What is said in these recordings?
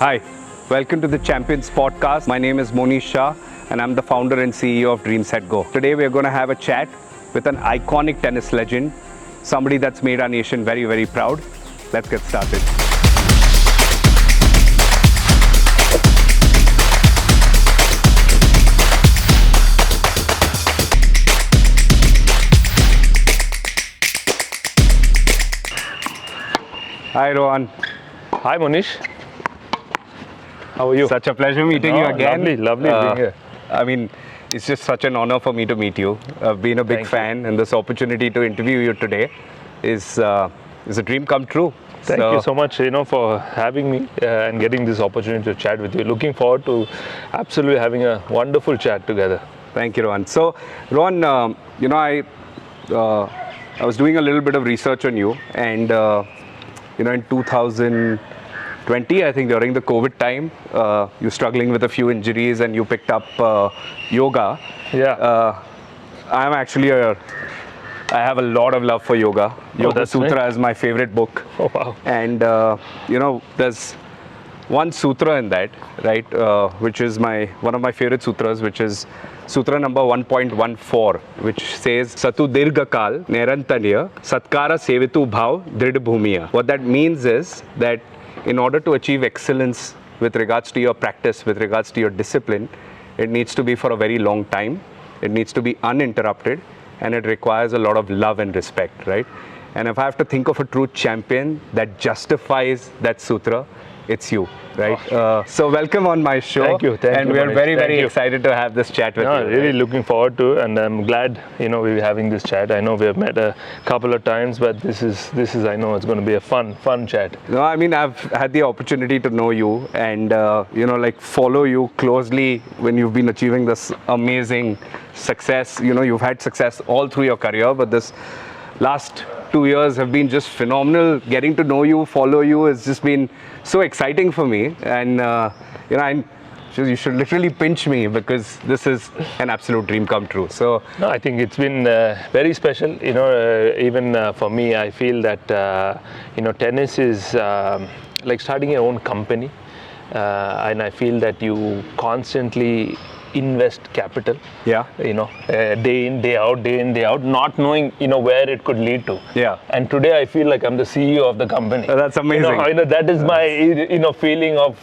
Hi, welcome to the Champions Podcast. My name is Monish Shah and I'm the founder and CEO of Dream Set Go. Today we're going to have a chat with an iconic tennis legend, somebody that's made our nation very, very proud. Let's get started. Hi Rohan. Hi Monish. How are you? Such a pleasure meeting you again. Lovely being here. I mean, it's just such an honor for me to meet you. I've been a big Thank fan, and this opportunity to interview you today is a dream come true. Thank you so much, for having me and getting this opportunity to chat with you. Looking forward to absolutely having a wonderful chat together. Thank you, Rohan. So, Rohan, I was doing a little bit of research on you, and in 2020, I think during the COVID time, you're struggling with a few injuries, and you picked up yoga. Yeah. I have a lot of love for yoga. Yoga Sutra nice. is my favorite book. Oh wow. And there's one sutra in that, right, which is one of my favorite sutras, which is Sutra number 1.14, which says Satu Dirgha Kal Nirantanya Satkara Sevitu Bhav Drid Bhumiya. What that means is that in order to achieve excellence with regards to your practice, with regards to your discipline, it needs to be for a very long time. It needs to be uninterrupted, and it requires a lot of love and respect, right? And if I have to think of a true champion that justifies that sutra, it's you, right? So welcome on my show. Thank you. And we are Manish. very excited to have this chat with you. Really looking forward to, and I'm glad we're having this chat. I know we have met a couple of times, but this is I know it's going to be a fun chat. No, I mean, I've had the opportunity to know you and follow you closely when you've been achieving this amazing success. You've had success all through your career, but this last 2 years have been just phenomenal. Getting to know you, follow you has just been so exciting for me, and you should literally pinch me because this is an absolute dream come true. So no, I think it's been very special. Even for me, I feel that tennis is like starting your own company, and I feel that you constantly invest capital, day in, day out, not knowing, where it could lead to. Yeah. And today I feel like I'm the CEO of the company. That's amazing. That is my, feeling of,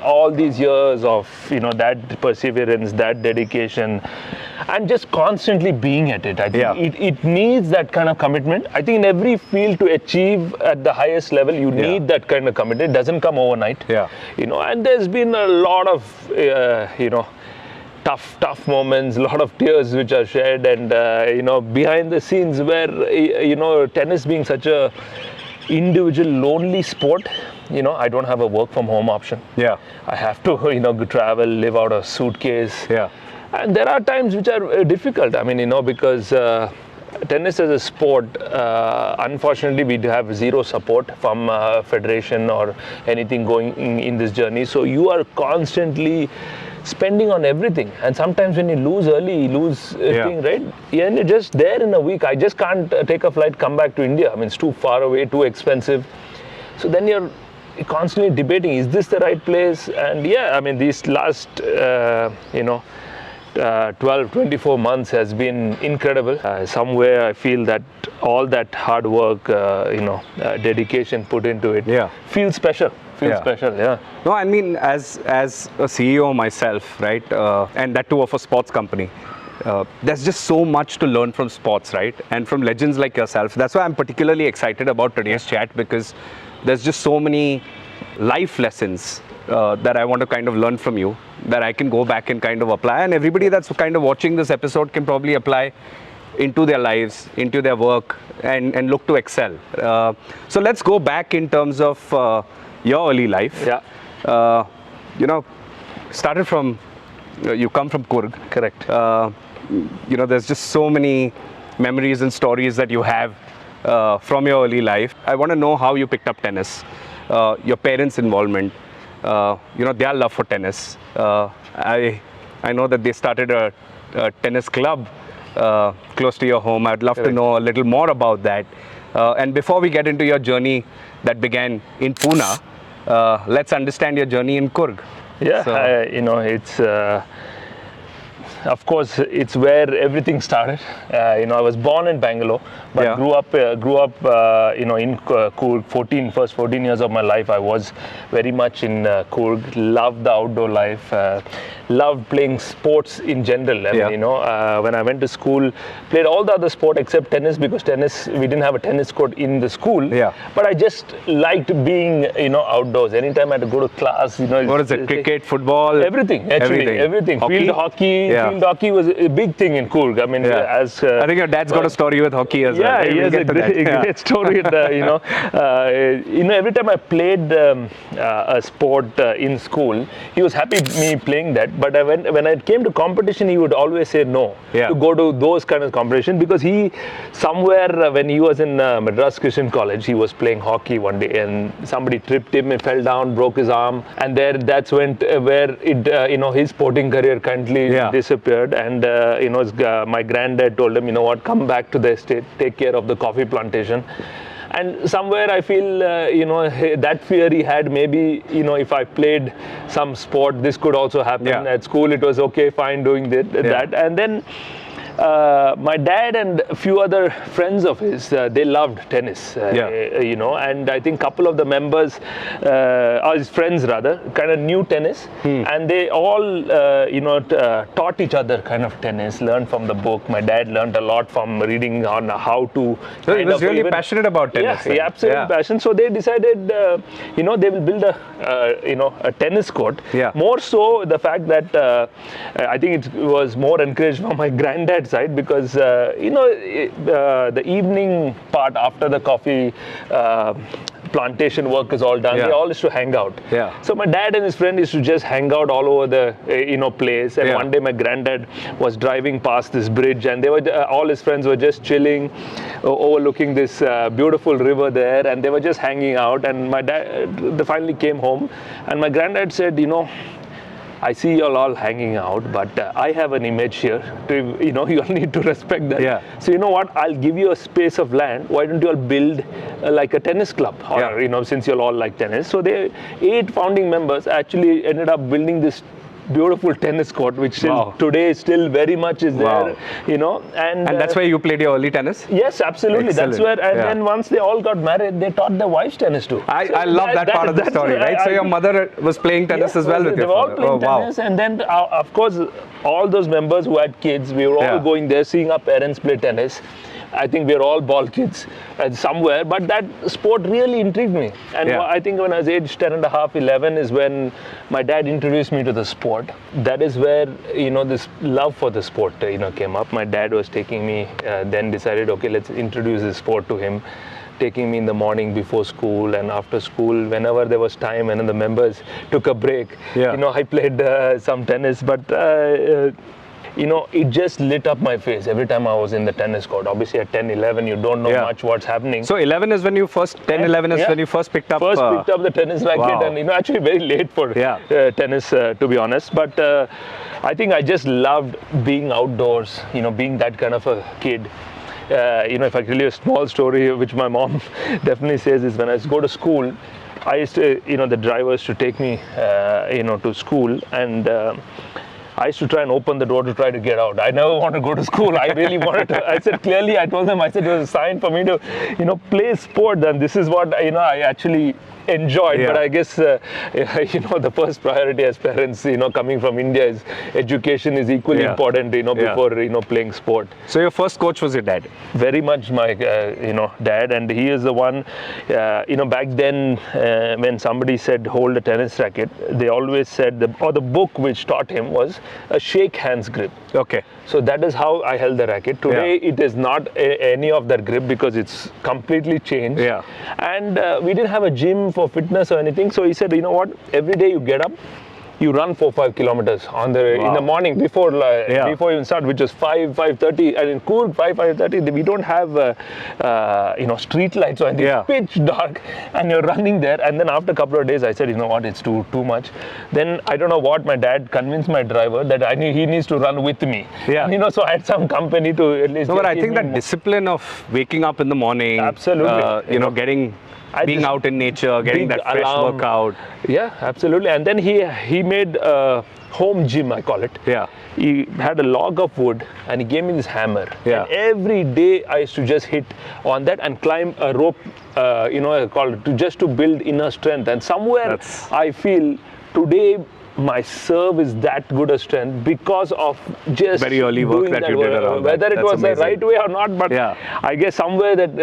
all these years of, that perseverance, that dedication, and just constantly being at it. I think it needs that kind of commitment. I think in every field to achieve at the highest level, you need that kind of commitment. It doesn't come overnight. Yeah. And there's been a lot of, tough moments, a lot of tears which are shed, and behind the scenes where tennis being such a individual lonely sport, I don't have a work from home option. Yeah. I have to travel, live out of suitcase. Yeah. And there are times which are difficult. I mean, because tennis as a sport, unfortunately, we have zero support from federation or anything going in this journey. So you are constantly spending on everything, and sometimes when you lose early, you lose thing, right? Yeah, and you're just there in a week. I just can't take a flight, come back to India. I mean, it's too far away, too expensive. So then you're constantly debating, is this the right place? And these last 12-24 months has been incredible. Somewhere I feel that all that hard work, dedication put into it feels special. No, I mean, as a CEO myself, right, and that too of a sports company, there's just so much to learn from sports, right, and from legends like yourself. That's why I'm particularly excited about today's chat, because there's just so many life lessons that I want to kind of learn from you, that I can go back and kind of apply, and everybody that's kind of watching this episode can probably apply into their lives, into their work, and look to excel. So let's go back in terms of your early life. Yeah. Started from, you come from Coorg. Correct. There's just so many memories and stories that you have from your early life. I want to know how you picked up tennis, your parents' involvement, their love for tennis. I know that they started a tennis club close to your home. I'd love to know a little more about that. And before we get into your journey that began in Pune, let's understand your journey in Coorg. Yeah, So- it's of course it's where everything started. I was born in Bangalore, but Yeah. grew up in Coorg. First 14 years of my life I was very much in Coorg. Loved the outdoor life. Loved playing sports in general. I Yeah. mean, when I went to school, played all the other sport except tennis, because tennis, we didn't have a tennis court in the school. Yeah. But I just liked being outdoors. Anytime I had to go to class, What is it? Cricket, football? Everything, actually, everything. Hockey? Field hockey, Yeah. field hockey was a big thing in Coorg. I mean, Yeah. as I think your dad's got a story with hockey as well. yeah, Hey, he we'll has get a to that. Yeah. great story. Every time I played a sport in school, he was happy me playing that. But when it came to competition, he would always say no Yeah. to go to those kind of competition, because he somewhere when he was in Madras Christian College, he was playing hockey one day and somebody tripped him, he fell down, broke his arm, and that's when where it his sporting career kindly Yeah. disappeared. And my granddad told him, come back to the estate, take care of the coffee plantation. And somewhere I feel, that fear he had, maybe, if I played some sport, this could also happen. Yeah. At school, it was okay, fine doing that. And then my dad and a few other friends of his, they loved tennis, and I think a couple of the members, his friends rather, kind of knew tennis, and they all, taught each other kind of tennis, learned from the book. My dad learned a lot from reading on how to. So he was really passionate about tennis. Yeah, then. absolutely passionate. So they decided, they will build a tennis court. Yeah. More so the fact that I think it was more encouraged from my granddad side, because the evening part after the coffee plantation work is all done, Yeah. they all used to hang out. Yeah. So my dad and his friend used to just hang out all over the place. And Yeah. one day my granddad was driving past this bridge, and they were all his friends were just chilling, overlooking this beautiful river there, and they were just hanging out. And my dad they finally came home, and my granddad said, I see you all hanging out, but I have an image here. You all need to respect that. Yeah. So you know what? I'll give you a space of land. Why don't you all build like a tennis club? Or, Yeah. since you all like tennis. So they 8 founding members actually ended up building this beautiful tennis court, which today still very much is there. Wow. And that's where you played your early tennis? Yes, absolutely. Excellent. That's where, and Yeah. then once they all got married, they taught their wives tennis too. I love that part of the story, right? So your mother was playing tennis as well with they your were all father. playing Oh, wow. tennis, and then of course all those members who had kids, we were all Yeah. going there, seeing our parents play tennis. I think we are all ball kids somewhere, but that sport really intrigued me. And Yeah. I think when I was aged 10 and a half, 11 is when my dad introduced me to the sport. That is where, this love for the sport, came up. My dad was taking me, then decided, okay, let's introduce this sport to him. Taking me in the morning before school and after school, whenever there was time, and the members took a break. Yeah. I played some tennis, but it just lit up my face every time I was in the tennis court. Obviously at 10, 11, you don't know Yeah. much what's happening. So 11 is when you first, 10, 11 is when you first picked up... Picked up the tennis racket, wow. and actually very late for tennis, to be honest. But I think I just loved being outdoors, being that kind of a kid. If I tell you a small story, which my mom definitely says, is when I used to go to school, I used to, the drivers to take me, to school, and I used to try and open the door to try to get out. I never wanted to go to school. I really wanted to. I said clearly, I told them, it was a sign for me to, play sport, and this is what, I actually enjoyed. Yeah. But I guess, the first priority as parents, coming from India, is education is equally important, before, playing sport. So your first coach was your dad? Very much my, dad, and he is the one, back then, when somebody said hold a tennis racket, they always said, the book which taught him was a shake hands grip. Okay. So that is how I held the racket. Today it is not any of that grip, because it's completely changed. Yeah. And we didn't have a gym for fitness or anything. So he said, you know what, every day you get up, you run 4-5 kilometers in the morning before you even start, which is 5:30, and in Coorg 5:30 we don't have street lights or anything. It's pitch dark, and you're running there. And then after a couple of days I said, you know what, it's too much. Then I don't know what, my dad convinced my driver that he needs to run with me. So I had some company to at least. No, but I think that discipline of waking up in the morning, absolutely, getting being just- out in nature, getting big that fresh alarm. workout. Yeah, absolutely. And then he made a home gym, I call it. Yeah. He had a log of wood and he gave me this hammer. Yeah. And every day I used to just hit on that and climb a rope, I call it, just to build inner strength. And somewhere That's- I feel today my serve is that good a strength because of just Very early work doing that you did around that. whether it That's was amazing. the right way or not, but Yeah. I guess somewhere that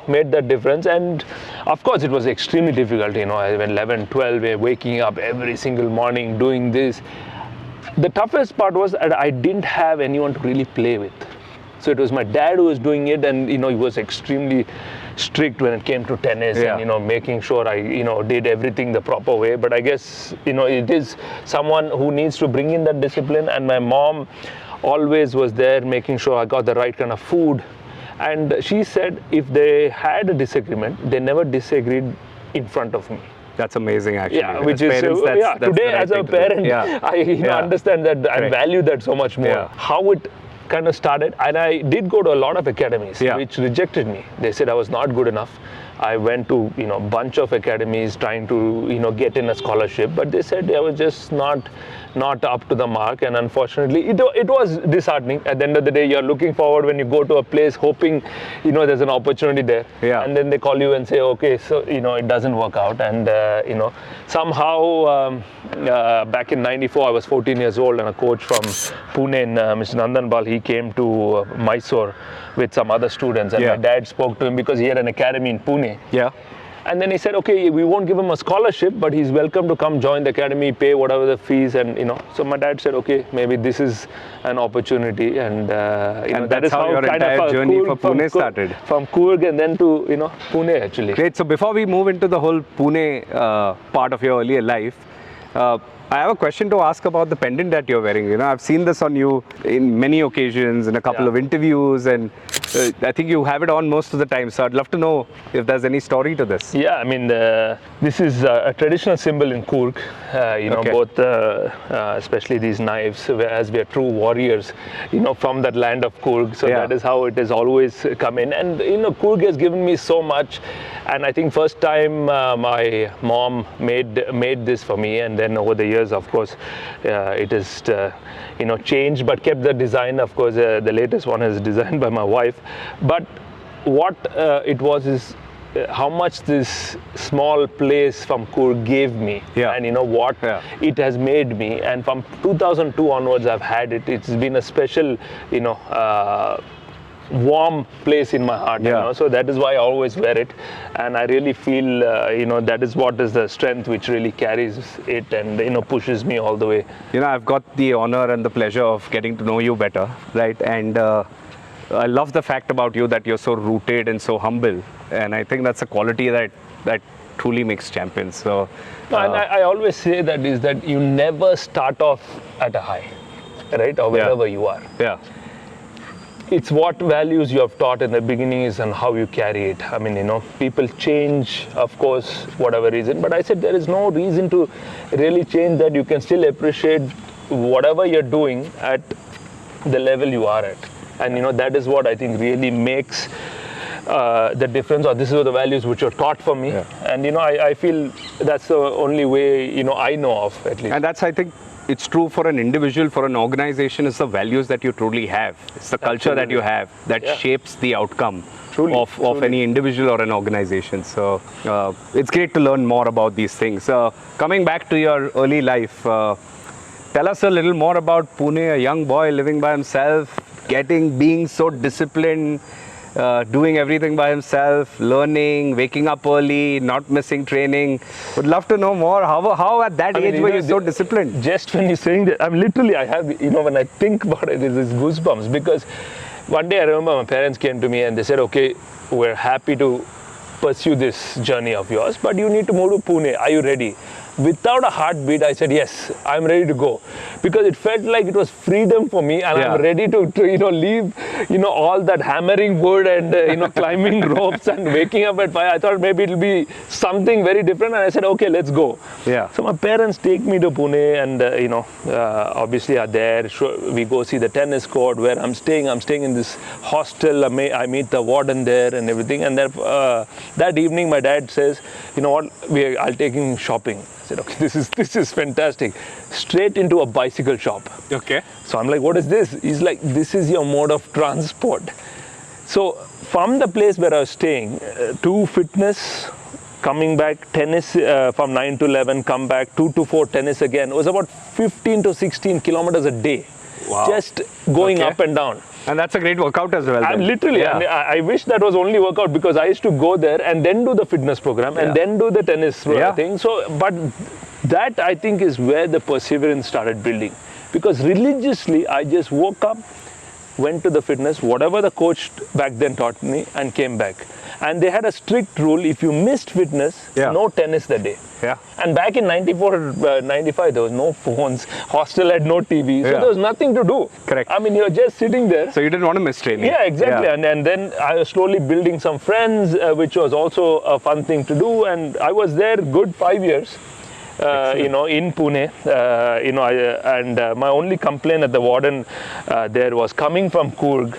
made that difference. And of course it was extremely difficult. I went 11, 12, waking up every single morning doing this. The toughest part was that I didn't have anyone to really play with. So it was my dad who was doing it, and he was extremely strict when it came to tennis, Yeah. and making sure I did everything the proper way. But I guess it is someone who needs to bring in that discipline, and my mom always was there making sure I got the right kind of food. And she said if they had a disagreement, they never disagreed in front of me. That's amazing, actually. Yeah, As which is parents, that's the today right as a thing to do. parent, Yeah. I Yeah. understand that I Correct. value that so much more. Yeah. How it kind of started, and I did go to a lot of academies, Yeah. which rejected me. They said I was not good enough. I went to bunch of academies trying to get in a scholarship, but they said I was just not up to the mark, and unfortunately it was disheartening. At the end of the day, you're looking forward when you go to a place hoping there's an opportunity there, Yeah. and then they call you and say, okay, so it doesn't work out. And somehow back in '94 I was 14 years old, and a coach from Pune, Mr. Nandanbal, he came to Mysore with some other students, and Yeah. my dad spoke to him because he had an academy in Pune. Yeah. And then he said, okay, we won't give him a scholarship, but he's welcome to come join the academy, pay whatever the fees, and So my dad said, okay, maybe this is an opportunity, and And that that's is how your kind of entire a journey for from Pune started. From Coorg and then to Pune actually. Great. So before we move into the whole Pune part of your earlier life, I have a question to ask about the pendant that you're wearing. I've seen this on you in many occasions, in a couple Yeah. of interviews, and I think you have it on most of the time. So I'd love to know if there's any story to this. Yeah, I mean, this is a traditional symbol in Coorg. Okay. Both, especially these knives, as we are true warriors, from that land of Coorg. So Yeah. that is how it has always come in. And Coorg has given me so much. And I think first time my mom made this for me, and then over the years, of course, it has changed, but kept the design. Of course, the latest one is designed by my wife. But what it was is how much this small place from Coorg gave me, Yeah. and what Yeah. it has made me. And from 2002 onwards, I've had it. It's been a special, warm place in my heart. Yeah. So that is why I always wear it, and I really feel that is what is the strength which really carries it and pushes me all the way. I've got the honor and the pleasure of getting to know you better, right? And I love the fact about you that you're so rooted and so humble, and I think that's a quality that truly makes champions. So, No, and I always say that you never start off at a high, right? Or wherever you are. yeah, It's what values you have taught in the beginning is and how you carry it. I mean, people change, of course, whatever reason. But I said there is no reason to really change that. You can still appreciate whatever you're doing at the level you are at. And, that is what I think really makes the difference, or this is the values which are taught for me. Yeah. And, I feel that's the only way, I know of, at least. and that's, I think, it's true for an individual, for an organization. It's the values that you truly have. It's the culture that you have that Yeah. shapes the outcome Truly, of truly. any individual or an organization. So it's great to learn more about these things. Coming back to your early life, tell us a little more about Pune, a young boy living by himself, being so disciplined, doing everything by himself, learning, waking up early, not missing training. Would love to know more. How at that age were you so disciplined? Just when you're saying that, I have, when I think about it, it's goosebumps, because one day I remember my parents came to me and they said, okay, we're happy to pursue this journey of yours, but you need to move to Pune. Are you ready? without a heartbeat, I said, yes, I'm ready to go. Because it felt like it was freedom for me, and I'm ready to leave, all that hammering wood and, climbing ropes and waking up at 5. I thought maybe it'll be something very different, and I said, okay, let's go. Yeah. So my parents take me to Pune, and, obviously are there. We go see the tennis court where I'm staying. I'm staying in this hostel. I meet the warden there and everything. And then, that evening, my dad says, you know what, I'll take him shopping. I said, okay, this is fantastic. Straight into a bicycle shop. Okay. So I'm like, what is this? He's like, this is your mode of transport. So from the place where I was staying, to fitness, coming back, tennis from 9 to 11, come back, 2 to 4 tennis again. It was about 15 to 16 kilometers a day. Wow. Just going up and down. And that's a great workout as well. I'm literally, and I wish that was only workout, because I used to go there and then do the fitness program and then do the tennis thing. So, but that I think is where the perseverance started building, because religiously I just woke up, went to the fitness, whatever the coach back then taught me, and came back. And they had a strict rule: if you missed fitness, no tennis that day. Yeah. And back in 94, 95, there was no phones, hostel had no TV, so there was nothing to do. Correct. I mean, you're just sitting there. So you didn't want to miss training. Yeah, exactly. Yeah. And then I was slowly building some friends, which was also a fun thing to do. And I was there good 5 years. In Pune, and my only complaint at the warden there was coming from Coorg.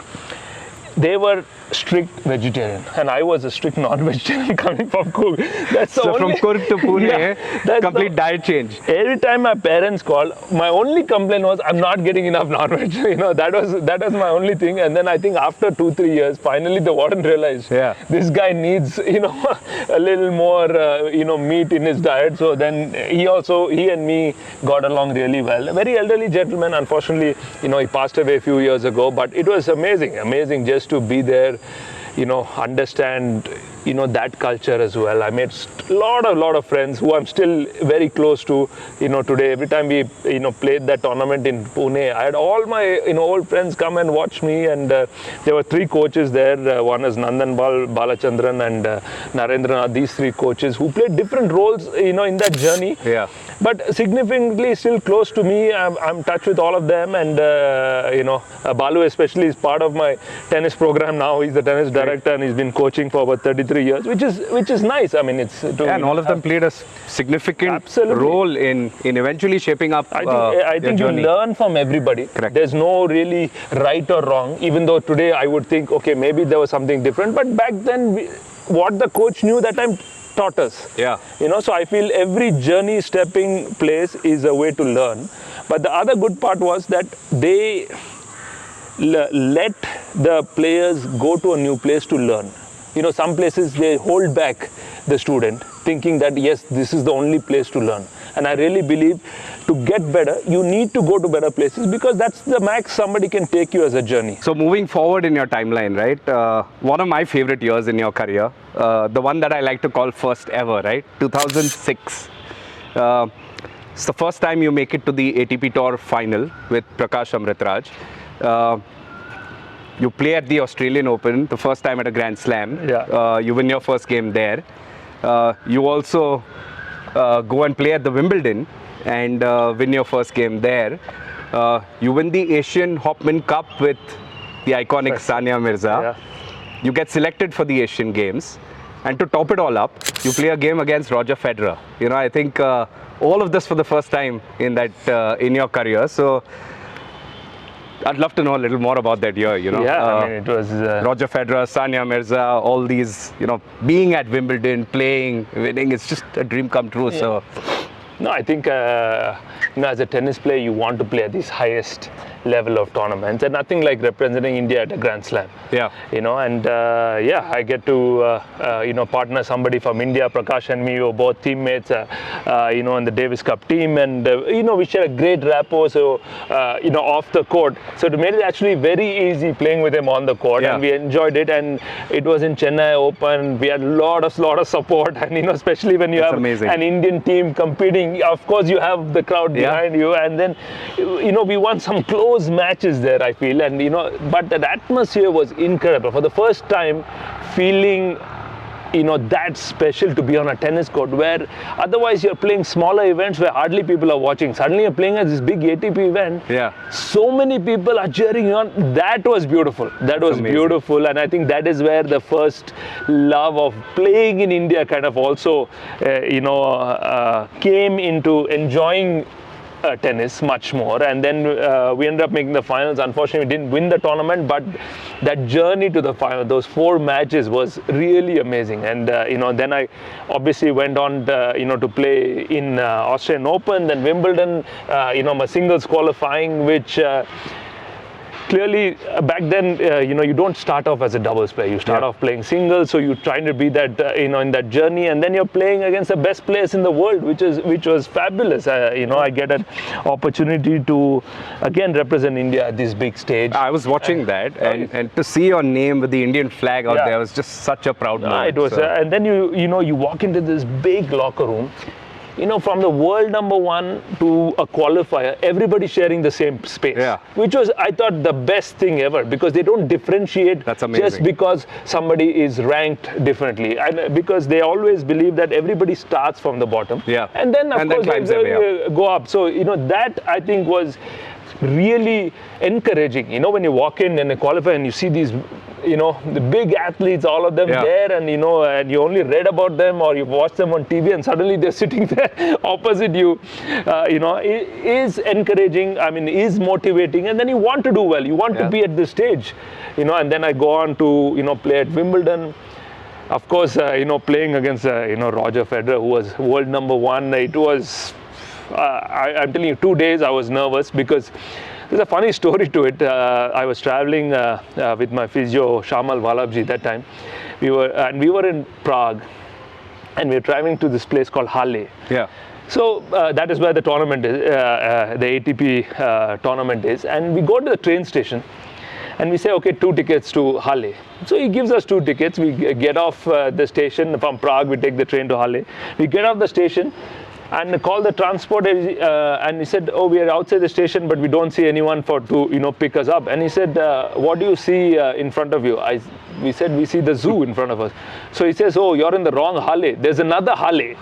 They were strict vegetarian, and I was a strict non-vegetarian coming from Coorg. That's the so only, from Coorg to Pune, complete diet change. Every time my parents called, my only complaint was, I'm not getting enough non-veg. That was my only thing. And then I think after 2-3 years, finally the warden realized this guy needs a little more meat in his diet. So then he and me got along really well. A very elderly gentleman, unfortunately, he passed away a few years ago. But it was amazing just to be there, understand, that culture as well. I made a lot of friends who I'm still very close to, today. Every time we, played that tournament in Pune, I had all my, old friends come and watch me. And there were 3 coaches there. One is Nandan Balachandran and Narendranath, these 3 coaches who played different roles, in that journey. Yeah. But significantly still close to me. I'm in touch with all of them. And, Balu especially is part of my tennis program now. He's the tennis director, and he's been coaching for about 33 years, which is nice. I mean, it's and all of them played a significant role in eventually shaping up. I think you learn from everybody. Correct. There's no really right or wrong. Even though today I would think, okay, maybe there was something different, but back then, what the coach knew that time taught us. Yeah. So I feel every journey stepping place is a way to learn. But the other good part was that they let the players go to a new place to learn. Some places they hold back the student, thinking that yes, this is the only place to learn. And I really believe to get better, you need to go to better places, because that's the max somebody can take you as a journey. So moving forward in your timeline, right? One of my favorite years in your career, the one that I like to call first ever, right? 2006. It's the first time you make it to the ATP Tour final with Prakash Amritraj. You play at the Australian Open, the first time at a Grand Slam. Yeah. You win your first game there. You also go and play at the Wimbledon and win your first game there. You win the Asian Hopman Cup with the iconic Sania Mirza. Yeah. You get selected for the Asian Games. And to top it all up, you play a game against Roger Federer. I think all of this for the first time in your career. So I'd love to know a little more about that year, Yeah, I mean, it was... Roger Federer, Sania Mirza, all these, being at Wimbledon, playing, winning, it's just a dream come true. Yeah. So, no, I think, as a tennis player, you want to play at this highest level of tournaments, and nothing like representing India at a Grand Slam. Yeah. I get to, partner somebody from India. Prakash and me, we were both teammates, in the Davis Cup team, and, we share a great rapport, so, off the court. So it made it actually very easy playing with him on the court, and we enjoyed it, and it was in Chennai Open. We had a lot of support, and, especially when you have an Indian team competing, of course, you have the crowd behind you, and then, we won some close matches there, I feel, and but the atmosphere was incredible. For the first time, feeling that special to be on a tennis court, where otherwise you're playing smaller events where hardly people are watching. Suddenly you're playing at this big ATP event. Yeah. So many people are cheering you on. That was beautiful. That was amazing. beautiful. And I think that is where the first love of playing in India kind of also, came into enjoying tennis much more. And then we ended up making the finals. Unfortunately, we didn't win the tournament, but that journey to the final, those 4 matches, was really amazing. And then I obviously went on to play in Australian Open, then Wimbledon, my singles qualifying, which clearly back then you don't start off as a doubles player. You start off playing singles, so you're trying to be that in that journey, and then you're playing against the best players in the world, which was fabulous. I get an opportunity to again represent India at this big stage. I was watching that, and to see your name with the Indian flag out there was just such a proud moment. It was, and then you walk into this big locker room. From the world #1 to a qualifier, everybody sharing the same space, which was, I thought, the best thing ever, because they don't differentiate just because somebody is ranked differently, and because they always believe that everybody starts from the bottom, and then of course they go up. So that I think was really encouraging. When you walk in and a qualifier and you see these the big athletes, all of them there, and and you only read about them or you watch them on TV, and suddenly they're sitting there opposite you, it is encouraging. I mean, is motivating, and then you want to do well. You want to be at this stage, and then I go on to play at Wimbledon. Of course, playing against Roger Federer, who was world #1. It was I'm telling you, 2 days I was nervous, because there's a funny story to it. I was traveling with my physio, Shamal Valabji, that time. We were in Prague, and we were traveling to this place called Halle. Yeah. So that is where the tournament is, the ATP tournament is. And we go to the train station, and we say, okay, 2 tickets to Halle. So he gives us 2 tickets. We get off the station from Prague. We take the train to Halle. We get off the station and call the transport, and he said, oh, we are outside the station, but we don't see anyone to pick us up. And he said, what do you see in front of you? We said, we see the zoo in front of us. So he says, oh, you're in the wrong Halle. There's another Halle.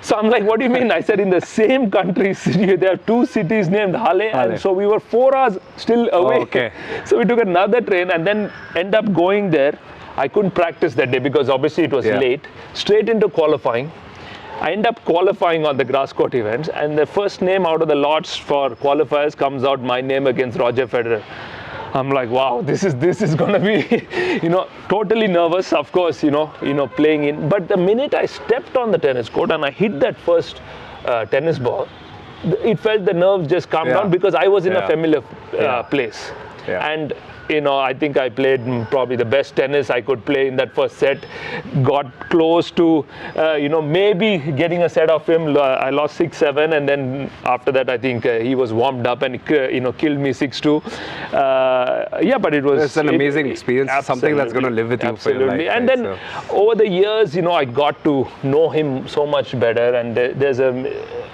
So I'm like, what do you mean? I said, in the same country, there are 2 cities named Halle. And so we were 4 hours still away. Oh, okay. So we took another train and then end up going there. I couldn't practice that day because obviously it was late. Straight into qualifying. I end up qualifying on the grass court events, and the first name out of the lots for qualifiers comes out my name against Roger Federer. I'm like, wow, this is going to be, totally nervous, of course, playing in. But the minute I stepped on the tennis court and I hit that first tennis ball, it felt the nerves just calm down, because I was in a familiar place. And I think I played probably the best tennis I could play in that first set. Got close to, maybe getting a set off him. I lost 6-7, and then after that, I think he was warmed up and killed me 6-2. But it was. It's an amazing experience. Something that's going to live with you for your life. And then over the years, I got to know him so much better, and there's an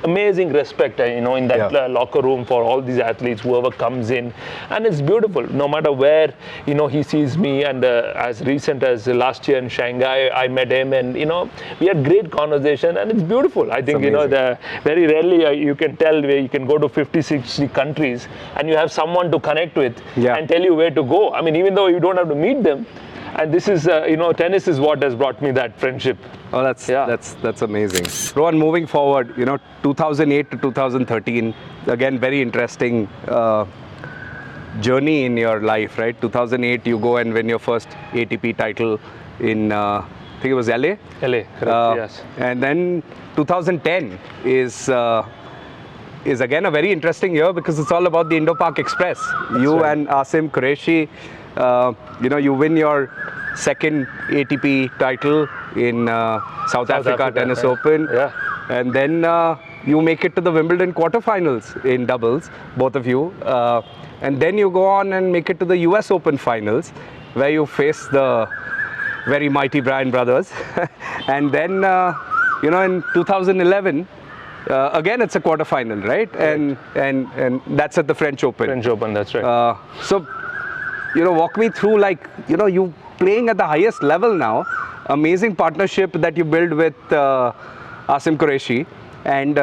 amazing respect, in that locker room for all these athletes, whoever comes in, and it's beautiful. No matter where he sees me, and as recent as last year in Shanghai, I met him, and we had great conversation, and it's beautiful. I think very rarely you can tell where you can go to 50-60 countries and you have someone to connect with and tell you where to go. I mean, even though you don't have to meet them. And this is, tennis is what has brought me that friendship. Oh, that's amazing. Rohan, moving forward, 2008 to 2013, again, very interesting journey in your life, right? 2008, you go and win your first ATP title in, I think it was LA? LA, correct, yes. And then 2010 is again a very interesting year, because it's all about the Indo-Pak Express. You and Asim Qureshi, you win your second ATP title in South Africa Tennis Open. Yeah. And then you make it to the Wimbledon quarterfinals in doubles, both of you. And then you go on and make it to the US Open finals, where you face the very mighty Bryan brothers. And then, in 2011, again, it's a quarterfinal, right? And that's at the French Open. French Open, that's right. So, walk me through, you playing at the highest level now, amazing partnership that you built with Asim Qureshi, and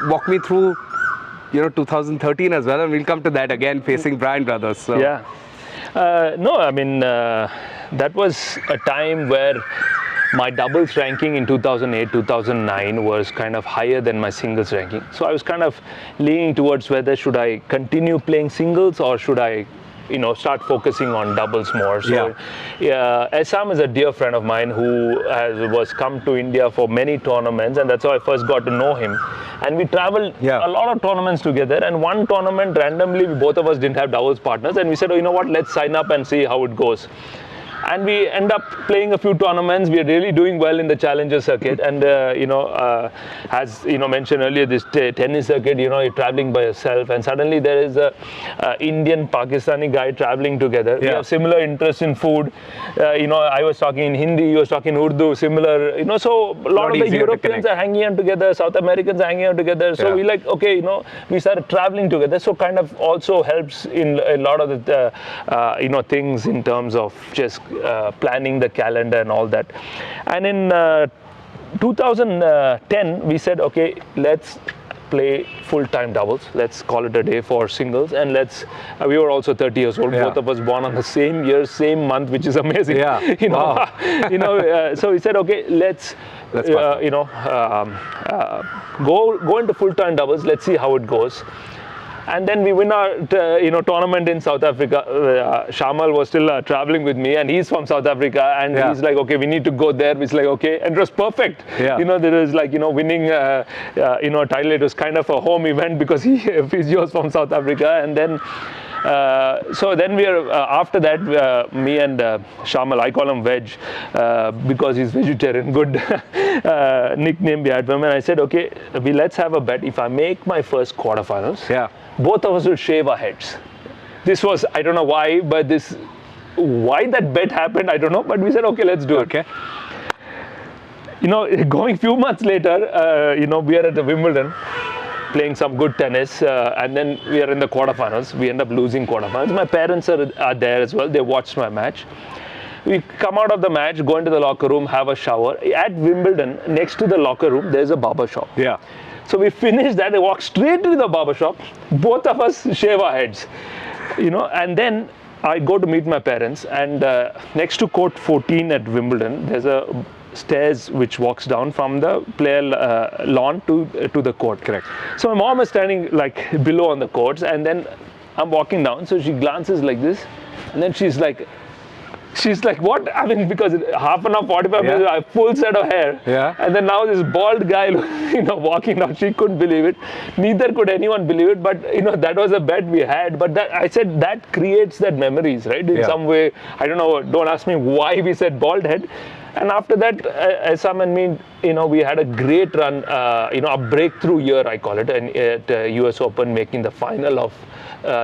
walk me through 2013 as well, and we'll come to that again, facing Bryan brothers. So. Yeah. No, I mean, that was a time where my doubles ranking in 2008, 2009 was kind of higher than my singles ranking. So I was kind of leaning towards whether should I continue playing singles or should I start focusing on doubles more. So, Essam is a dear friend of mine who was come to India for many tournaments, and that's how I first got to know him. And we traveled a lot of tournaments together. And one tournament, randomly, both of us didn't have doubles partners, and we said, oh, you know what? Let's sign up and see how it goes. And we end up playing a few tournaments. We are really doing well in the Challenger circuit. And, as mentioned earlier, this tennis circuit, you're traveling by yourself. And suddenly there is a Indian-Pakistani guy traveling together. We have similar interests in food. I was talking in Hindi, he was talking Urdu, similar. So a lot of the Europeans are hanging out together, South Americans are hanging out together. So we we started traveling together. So kind of also helps in a lot of the, things in terms of just planning the calendar and all that. And in 2010, we said, okay, let's play full-time doubles. Let's call it a day for singles, and we were also 30 years old. Both of us born on the same year, same month, which is amazing. So we said, okay, let's go into full-time doubles. Let's see how it goes. And then we win our tournament in South Africa. Shamal was still traveling with me, and he's from South Africa, and he's like, okay, we need to go there. It's like, okay, and it was perfect. There was winning a title. It was kind of a home event because he was from South Africa. And then so then we are after that, me and Shamal, I call him Veg because he's vegetarian, good nickname we had for him. And I said, okay, let's have a bet. If I make my first quarterfinals, both of us will shave our heads. This was, I don't know why, but why that bet happened, I don't know. But we said, okay, let's do it. Going few months later, we are at the Wimbledon, playing some good tennis, and then we are in the quarterfinals. We end up losing quarterfinals. My parents are there as well. They watched my match. We come out of the match, go into the locker room, have a shower. At Wimbledon, next to the locker room, there's a barber shop. So we finish that, and walk straight to the barber shop. Both of us shave our heads, and then I go to meet my parents, and next to court 14 at Wimbledon, there's a stairs which walks down from the player lawn to the court. Correct. So my mom is standing below on the courts, and then I'm walking down. So she glances like this, and then she's like, what? I mean, because half an hour, 45 minutes, I have full set of hair. And then now this bald guy, walking down. She couldn't believe it. Neither could anyone believe it. But that was a bet we had. But I said that creates that memories, right? In some way, I don't know. Don't ask me why we said bald head. And after that, Essam and me, we had a great run, a breakthrough year, I call it, at US Open, making the final of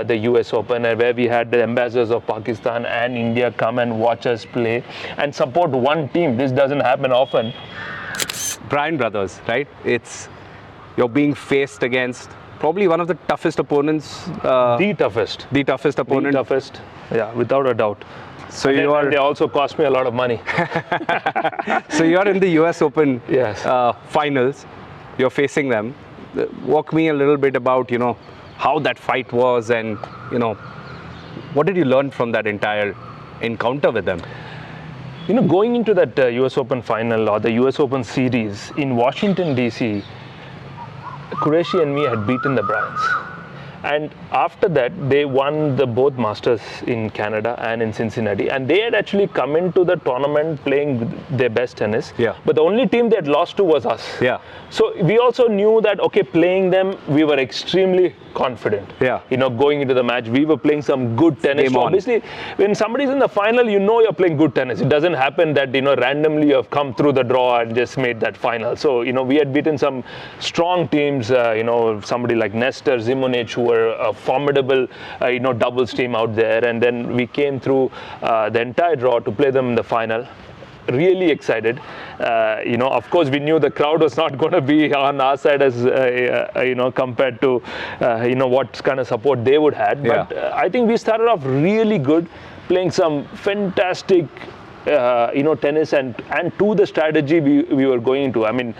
the US Open, where we had the ambassadors of Pakistan and India come and watch us play and support one team. This doesn't happen often. Bryan brothers, right? You're being faced against probably one of the toughest opponents. The toughest. The toughest opponent. The toughest, yeah, without a doubt. So and they also cost me a lot of money. So you're in the US Open yes. Finals. You're facing them. Walk me a little bit about, how that fight was, and, what did you learn from that entire encounter with them? Going into that US Open final or the US Open series in Washington, D.C., Qureshi and me had beaten the Bryans. And after that, they won both Masters in Canada and in Cincinnati. And they had actually come into the tournament playing their best tennis. But the only team they had lost to was us. So we also knew that, okay, playing them, we were extremely confident. Going into the match, we were playing some good tennis. So obviously, when somebody's in the final, you're playing good tennis. It doesn't happen that, randomly you have come through the draw and just made that final. So, we had beaten some strong teams, somebody like Nestor, Zimonjic, who were a formidable, doubles team out there. And then we came through the entire draw to play them in the final. Really excited. Of course, we knew the crowd was not going to be on our side as, compared to, what kind of support they would have. But I think we started off really good, playing some fantastic, tennis and to the strategy we were going into. I mean,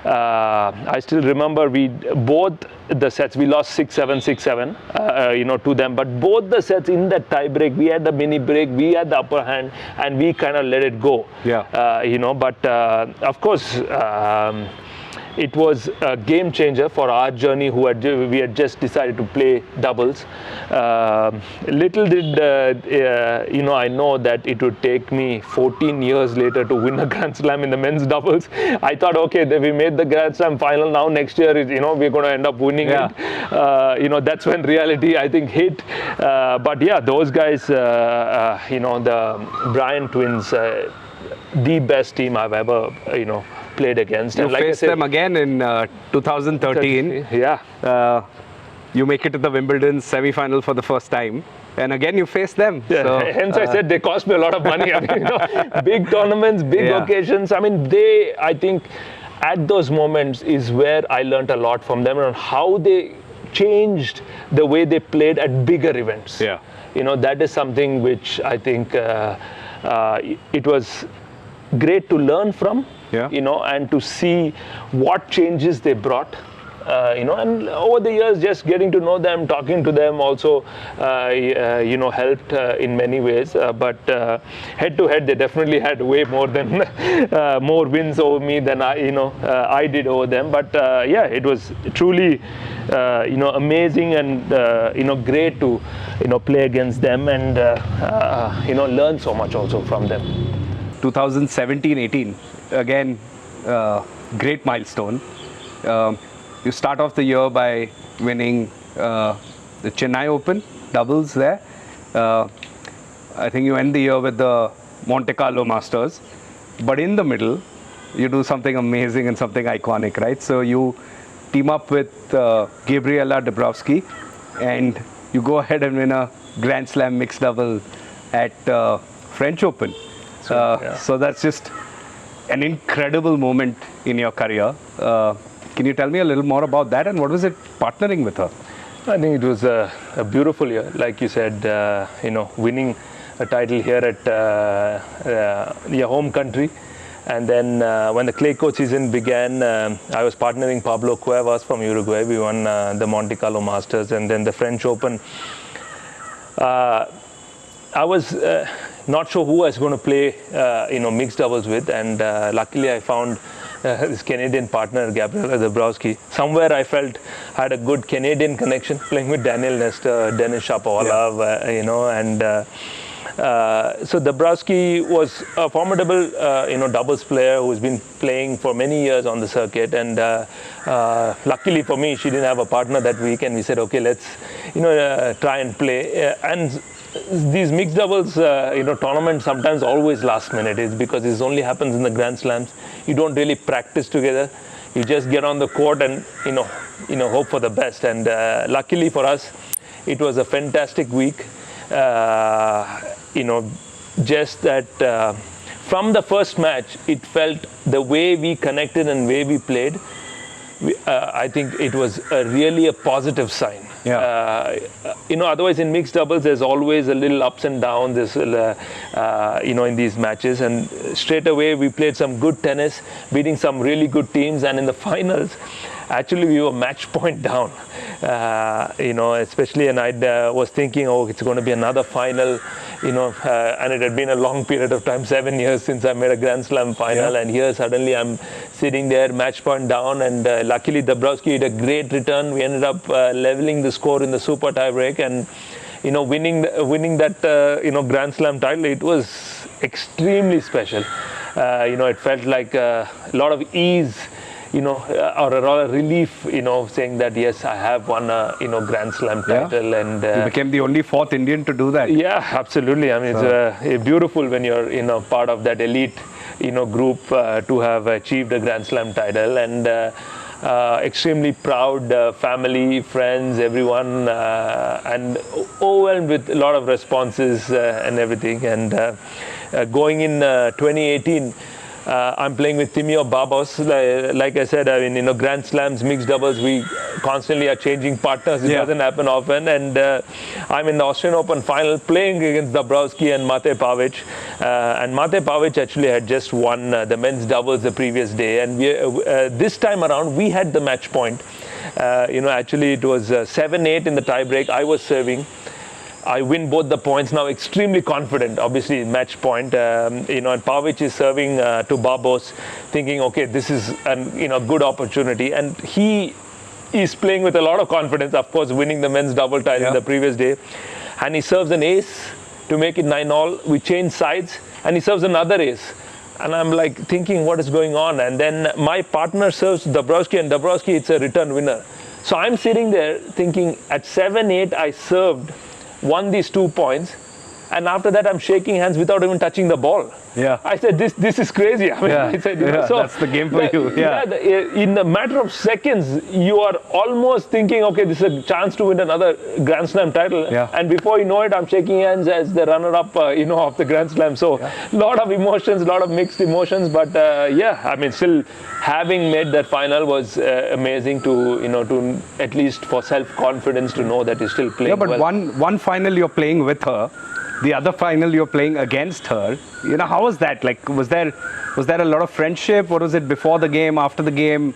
I still remember both the sets we lost 6-7, 6-7, to them. But both the sets in that tie break, we had the mini break, we had the upper hand, and we kind of let it go. Yeah. But of course. It was a game changer for our journey. We had just decided to play doubles. Little did I know that it would take me 14 years later to win a Grand Slam in the men's doubles. I thought, okay, we made the Grand Slam final. Now next year, we're going to end up winning it. That's when reality, I think, hit. But yeah, those guys, the Bryan twins, the best team I've ever, played against. You and like faced them again in 2013. Yeah. You make it to the Wimbledon semi-final for the first time, and again you face them. Yeah. So, hence I said they cost me a lot of money. I mean, big tournaments, big occasions. I mean, I think at those moments is where I learned a lot from them on how they changed the way they played at bigger events. Yeah. That is something which I think it was great to learn from. Yeah. And to see what changes they brought. And over the years, just getting to know them, talking to them also, helped in many ways. But head to head, they definitely had way more than more wins over me than I did over them. But it was truly, amazing and great to play against them and learn so much also from them. 2017-18, again, great milestone. You start off the year by winning the Chennai Open doubles there. I think you end the year with the Monte Carlo Masters. But in the middle, you do something amazing and something iconic, right? So you team up with Gabriela Dabrowski and you go ahead and win a Grand Slam mixed double at French Open. So that's just an incredible moment in your career. Can you tell me a little more about that and what was it partnering with her? I think it was a beautiful year, like you said, winning a title here at your home country. And then when the clay court season began, I was partnering Pablo Cuevas from Uruguay. We won the Monte Carlo Masters and then the French Open. I was not sure who I was going to play, mixed doubles with, and luckily I found this Canadian partner, Gabriela Dabrowski. Somewhere I felt I had a good Canadian connection, playing with Daniel Nestor, Denis Shapovalov, so Dabrowski was a formidable, doubles player who's been playing for many years on the circuit. And luckily for me, she didn't have a partner that week, and we said, okay, let's, try and play. And these mixed doubles, tournaments sometimes always last minute. It's because this only happens in the Grand Slams. You don't really practice together. You just get on the court and hope for the best. And luckily for us, it was a fantastic week. Just that from the first match, it felt the way we connected and way we played. I think it was really a positive sign. Yeah. Otherwise in mixed doubles, there's always a little ups and downs, in these matches. And straight away, we played some good tennis, beating some really good teams. And in the finals, actually, we were match point down, especially, and I was thinking, oh, it's going to be another final, and it had been a long period of time, 7 years since I made a Grand Slam final. Yeah. And here suddenly I'm sitting there, match point down, and luckily Dabrowski did a great return. We ended up leveling the score in the super tie break, and winning that Grand Slam title. It was extremely special. It felt like a lot of ease. Or a lot of relief, saying that, yes, I have won a, Grand Slam title. Yeah. And you became the only fourth Indian to do that. Yeah, absolutely. I mean, it's beautiful when you're, part of that elite, group to have achieved a Grand Slam title. And extremely proud family, friends, everyone, and overwhelmed with a lot of responses and everything. And going in 2018, I'm playing with Timio Babos. Like I said, I mean, Grand Slams, mixed doubles, we constantly are changing partners. It doesn't happen often. And I'm in the Australian Open final playing against Dabrowski and Mate Pavic. And Mate Pavic actually had just won the men's doubles the previous day. And this time around, we had the match point. Actually it was 7-8 in the tie break. I was serving. I win both the points, now extremely confident, obviously match point, and Pavic is serving to Babos, thinking, okay, this is a good opportunity, and he is playing with a lot of confidence, of course, winning the men's double title the previous day, and he serves an ace to make it 9-all. We change sides, and he serves another ace. And I'm like thinking, what is going on? And then my partner serves Dabrowski, and Dabrowski, it's a return winner. So I'm sitting there thinking, at 7-8, I served, won these 2 points, and after that I'm shaking hands without even touching the ball. Yeah. I said, this is crazy. I mean, I said, so that's the game for you. In a matter of seconds, you are almost thinking, okay, this is a chance to win another Grand Slam title. And before you know it, I'm shaking hands as the runner-up, of the Grand Slam. So a lot of emotions, a lot of mixed emotions. But I mean, still having made that final was amazing to at least for self-confidence to know that you're still playing. Yeah, but well. one final you're playing with her. The other final you're playing against her. How was that? Like, was there a lot of friendship, or was it before the game, after the game?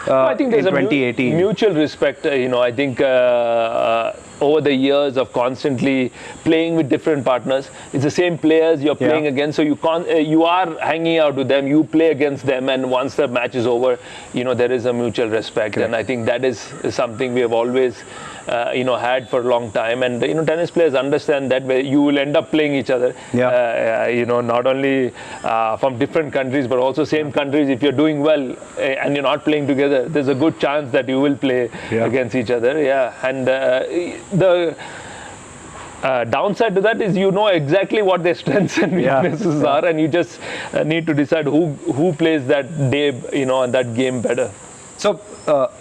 I think there's in 2018? a mutual respect. I think over the years of constantly playing with different partners, it's the same players you're playing against. So you are hanging out with them. You play against them, and once the match is over, there is a mutual respect. And I think that is something we have always had for a long time. And tennis players understand that you will end up playing each other. Not only from different countries, but also same countries. If you're doing well and you're not playing together, there's a good chance that you will play against each other. And the downside to that is exactly what their strengths and weaknesses are, and you just need to decide who plays that day, and that game better. So,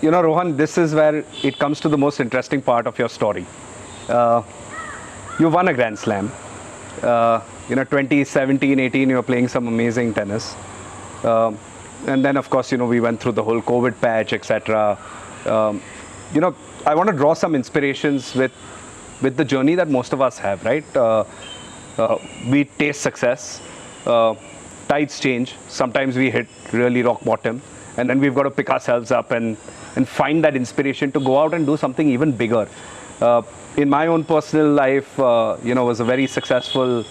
Rohan, this is where it comes to the most interesting part of your story. You won a Grand Slam. 2017, 18, you were playing some amazing tennis. And then, of course, we went through the whole COVID patch, etc. I want to draw some inspirations with the journey that most of us have, right? We taste success. Tides change. Sometimes we hit really rock bottom. And then we've got to pick ourselves up and find that inspiration to go out and do something even bigger. In my own personal life, was a very successful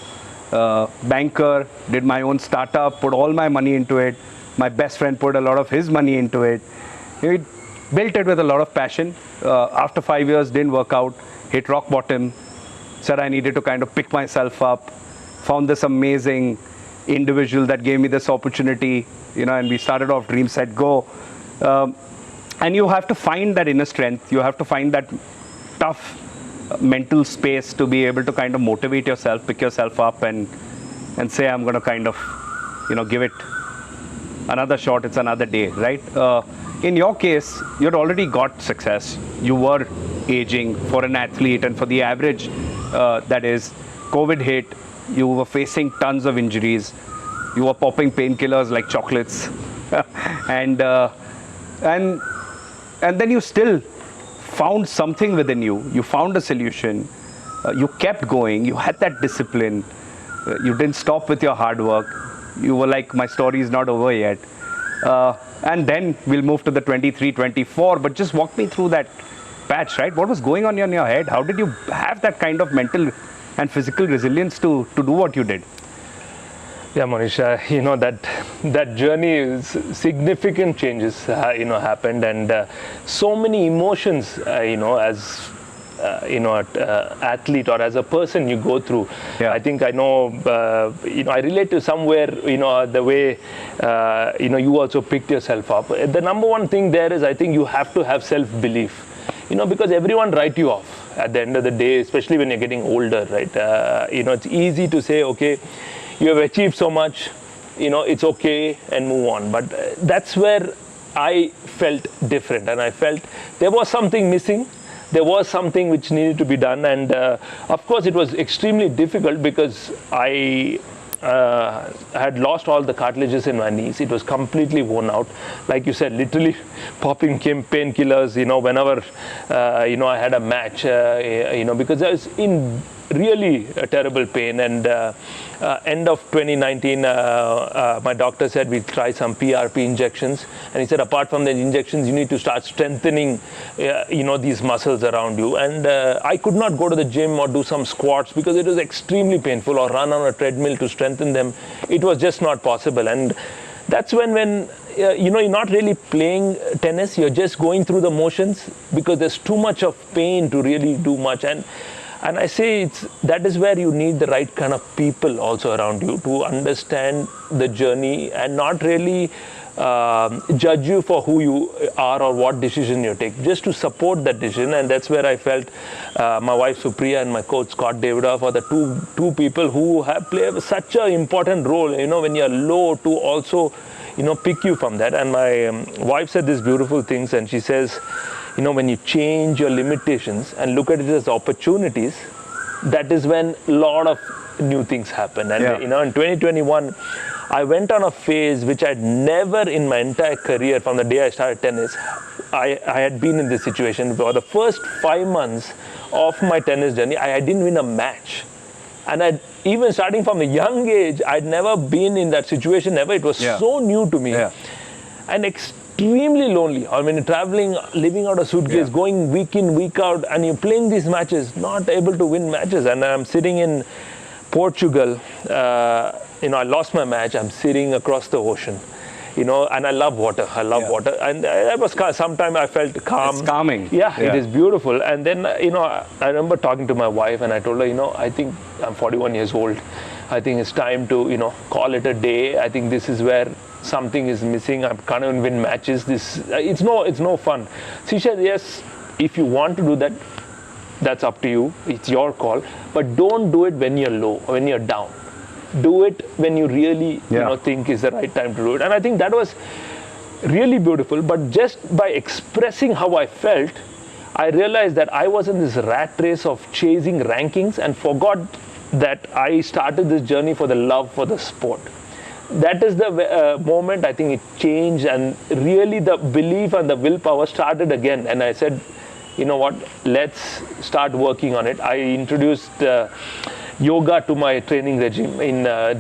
banker, did my own startup, put all my money into it. My best friend put a lot of his money into it. He built it with a lot of passion. After 5 years, didn't work out, hit rock bottom, said I needed to kind of pick myself up, found this amazing individual that gave me this opportunity, and we started off Dream Set Go. And you have to find that inner strength. You have to find that tough mental space to be able to kind of motivate yourself, pick yourself up and say, I'm going to kind of, give it another shot. It's another day, right? In your case, you'd already got success. You were aging for an athlete, and for the average, that is, COVID hit, you were facing tons of injuries. You were popping painkillers like chocolates. And then you still found something within you. You found a solution. You kept going. You had that discipline. You didn't stop with your hard work. You were like, my story is not over yet. And then we'll move to the 23, 24. But just walk me through that patch, right? What was going on in your head? How did you have that kind of mental and physical resilience to do what you did? Yeah, Monish, that journey is significant changes, happened, and so many emotions, as athlete or as a person you go through. I think I know, I relate to somewhere, the way, you also picked yourself up. The number one thing there is, I think you have to have self-belief, because everyone write you off at the end of the day, especially when you're getting older, right? It's easy to say, okay, you have achieved so much, it's okay, and move on. But that's where I felt different, and I felt there was something missing. There was something which needed to be done, and of course it was extremely difficult because I I had lost all the cartilages in my knees. It was completely worn out. Like you said, literally popping painkillers, whenever, I had a match, because I was in really a terrible pain. And end of 2019, my doctor said we'd try some PRP injections. And he said, apart from the injections, you need to start strengthening, these muscles around you. And I could not go to the gym or do some squats because it was extremely painful, or run on a treadmill to strengthen them. It was just not possible. And that's when you're not really playing tennis, you're just going through the motions because there's too much of pain to really do much. And I say that is where you need the right kind of people also around you to understand the journey and not really judge you for who you are or what decision you take, just to support that decision. And that's where I felt my wife Supriya and my coach Scott Davidoff are the two people who have played such an important role, when you're low, to also pick you from that. And my wife said these beautiful things, and she says, when you change your limitations and look at it as opportunities, that is when a lot of new things happen. And in 2021, I went on a phase which I'd never in my entire career, from the day I started tennis, I had been in this situation. For the first 5 months of my tennis journey, I didn't win a match. And even starting from a young age, I'd never been in that situation ever. It was so new to me. And extremely lonely. I mean, traveling, living out a suitcase, going week in, week out, and you're playing these matches, not able to win matches. And I'm sitting in Portugal, I lost my match. I'm sitting across the ocean, and I love water. I love water. And that was sometimes I felt calm. It's calming. It is beautiful. And then, I remember talking to my wife, and I told her, I think I'm 41 years old. I think it's time to, call it a day. I think this is where something is missing. I can't even win matches. It's no fun. She said, yes, if you want to do that, that's up to you. It's your call. But don't do it when you're low, when you're down. Do it when you really think is the right time to do it. And I think that was really beautiful. But just by expressing how I felt, I realized that I was in this rat race of chasing rankings and forgot that I started this journey for the love for the sport. That is the moment I think it changed, and really the belief and the willpower started again. And I said, you know what, let's start working on it. I introduced yoga to my training regime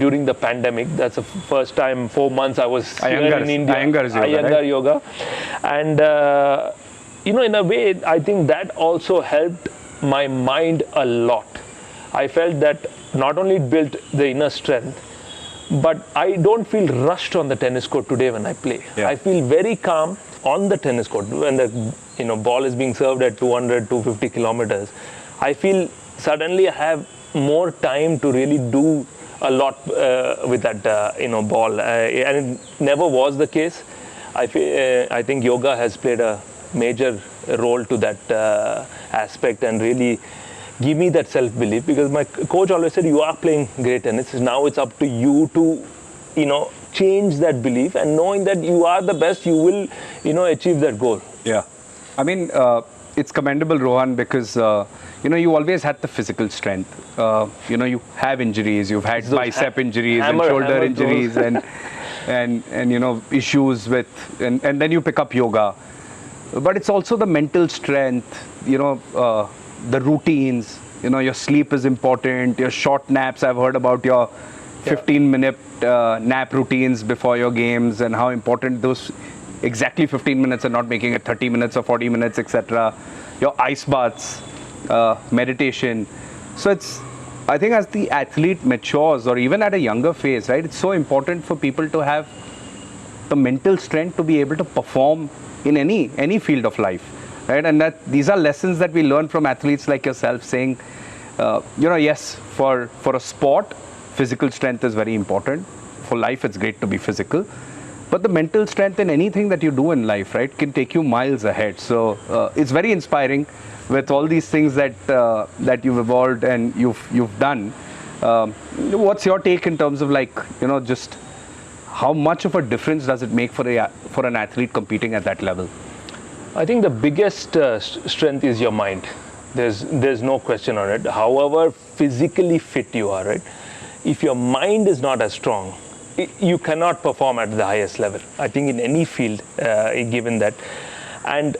during the pandemic. That's the first time, 4 months I was here in India. Iyengar yoga. And, in a way, I think that also helped my mind a lot. I felt that not only it built the inner strength, but I don't feel rushed on the tennis court today when I play. I feel very calm on the tennis court. When the ball is being served at 200, 250 kilometers, I feel suddenly I have more time to really do a lot with that ball. And it never was the case. I think yoga has played a major role to that aspect, and really give me that self-belief, because my coach always said, you are playing great tennis. Now it's up to you to, change that belief, and knowing that you are the best, you will, achieve that goal. Yeah. I mean, it's commendable, Rohan, because, you always had the physical strength. You have injuries, you've had bicep injuries and shoulder injuries and issues with, and then you pick up yoga. But it's also the mental strength, the routines, your sleep is important, your short naps. I've heard about your 15-minute nap routines before your games, and how important those exactly 15 minutes and not making it 30 minutes or 40 minutes, etc. Your ice baths, meditation. So I think as the athlete matures, or even at a younger phase, right, it's so important for people to have the mental strength to be able to perform in any field of life. Right? And that these are lessons that we learn from athletes like yourself, saying, yes, for a sport, physical strength is very important. For life, it's great to be physical. But the mental strength in anything that you do in life, right, can take you miles ahead. So it's very inspiring with all these things that you've evolved and you've done. What's your take in terms of just how much of a difference does it make for an athlete competing at that level? I think the biggest strength is your mind. There's no question on it. However physically fit you are, right? if your mind is not as strong, you cannot perform at the highest level. I think in any field, given that. And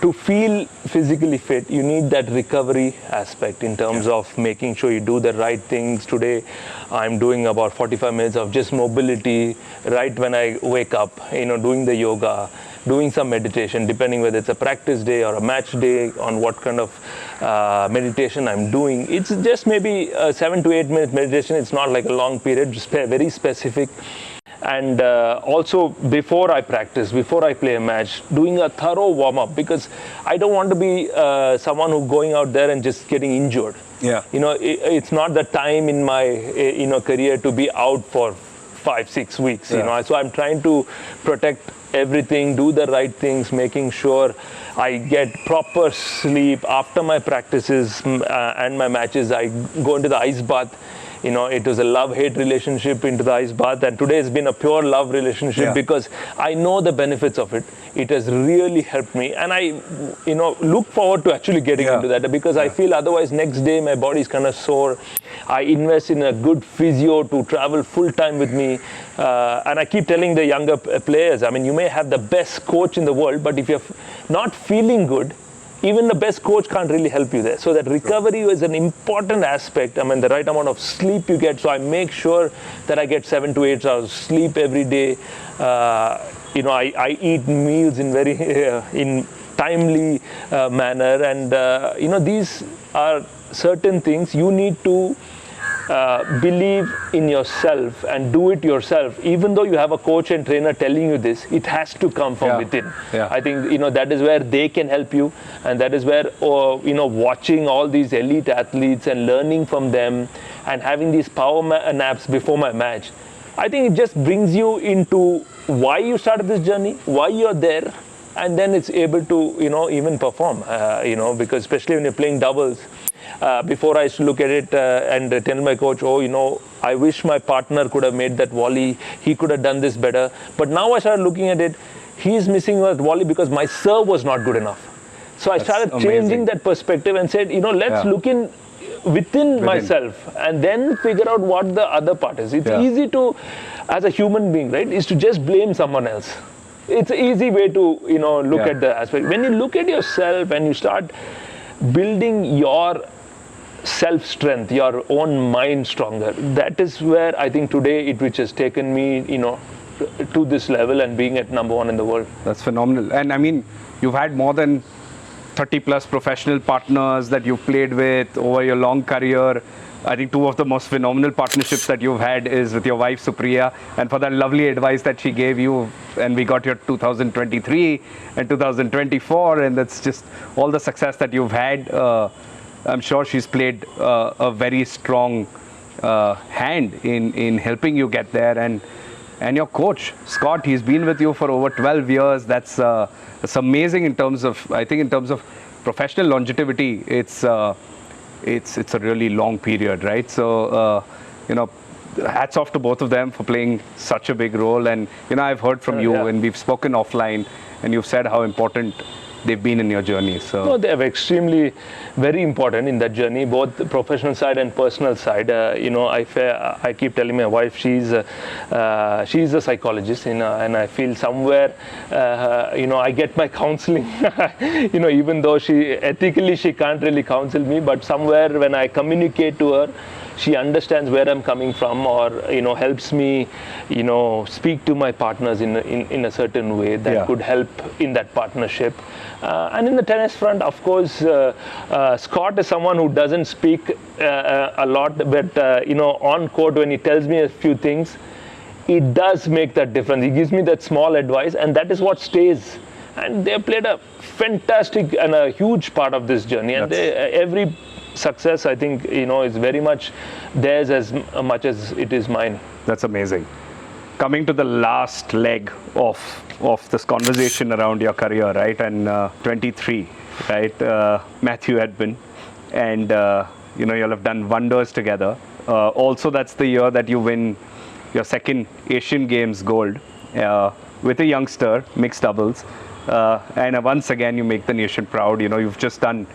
to feel physically fit, you need that recovery aspect in terms of making sure you do the right things. Today, I'm doing about 45 minutes of just mobility right when I wake up, doing the yoga, doing some meditation, depending whether it's a practice day or a match day, on what kind of meditation I'm doing. It's just maybe a 7 to 8 minute meditation. It's not like a long period, just very specific. And also before I practice, before I play a match, doing a thorough warm-up, because I don't want to be someone who going out there and just getting injured. Yeah. It's not the time in my career to be out for 5-6 weeks. So I'm trying to protect everything, do the right things, making sure I get proper sleep after my practices and my matches. I go into the ice bath. It was a love-hate relationship into the ice bath, and today has been a pure love relationship because I know the benefits of it. It has really helped me, and I, look forward to actually getting into that, because I feel otherwise next day my body is kind of sore. I invest in a good physio to travel full time with me, and I keep telling the younger players, I mean, you may have the best coach in the world, but if you're not feeling good, even the best coach can't really help you there. So that recovery is an important aspect. I mean, the right amount of sleep you get. So I make sure that I get 7 to 8 hours sleep every day. I eat meals in very in timely manner. And, these are certain things you need to believe in yourself and do it yourself. Even though you have a coach and trainer telling you this, it has to come from within. I think that is where they can help you, and that is where watching all these elite athletes and learning from them and having these power naps before my match, I think it just brings you into why you started this journey, why you're there, and then it's able to even perform. Because especially when you're playing doubles. Before I used to look at it and tell my coach, I wish my partner could have made that volley. He could have done this better. But now I started looking at it, he's missing that volley because my serve was not good enough. So I started changing that perspective and said, let's look within myself and then figure out what the other part is. It's easy to, as a human being, right, is to just blame someone else. It's an easy way to, look at the aspect. When you look at yourself and you start building your self-strength, your own mind stronger, that is where I think today which has taken me, to this level and being at number 1 in the world. That's phenomenal. And I mean, you've had more than 30 plus professional partners that you've played with over your long career. I think 2 of the most phenomenal partnerships that you've had is with your wife Supriya, and for that lovely advice that she gave you, and we got your 2023 and 2024, and that's just all the success that you've had. I'm sure she's played a very strong hand in helping you get there. And your coach, Scott, he's been with you for over 12 years. That's amazing in terms of, I think in terms of professional longevity, it's a really long period, right? So, hats off to both of them for playing such a big role. And, I've heard from you and we've spoken offline, and you've said how important they've been in your journey. So no, they're extremely very important in that journey, both the professional side and personal side. I keep telling my wife she's a psychologist, and I feel somewhere I get my counseling even though she can't really counsel me, but somewhere when I communicate to her, she understands where I'm coming from, or helps me speak to my partners in a certain way that could help in that partnership. And in the tennis front, of course, Scott is someone who doesn't speak a lot, but on court when he tells me a few things, it does make that difference. He gives me that small advice, and that is what stays. And they played a fantastic and a huge part of this journey. And every success, I think, is very much theirs as much as it is mine. That's amazing. Coming to the last leg of this conversation around your career, right? And 23, right? Matthew Ebden, and you'll have done wonders together. Also, that's the year that you win your second Asian Games gold with a youngster, mixed doubles. And once again, you make the nation proud. You've just done,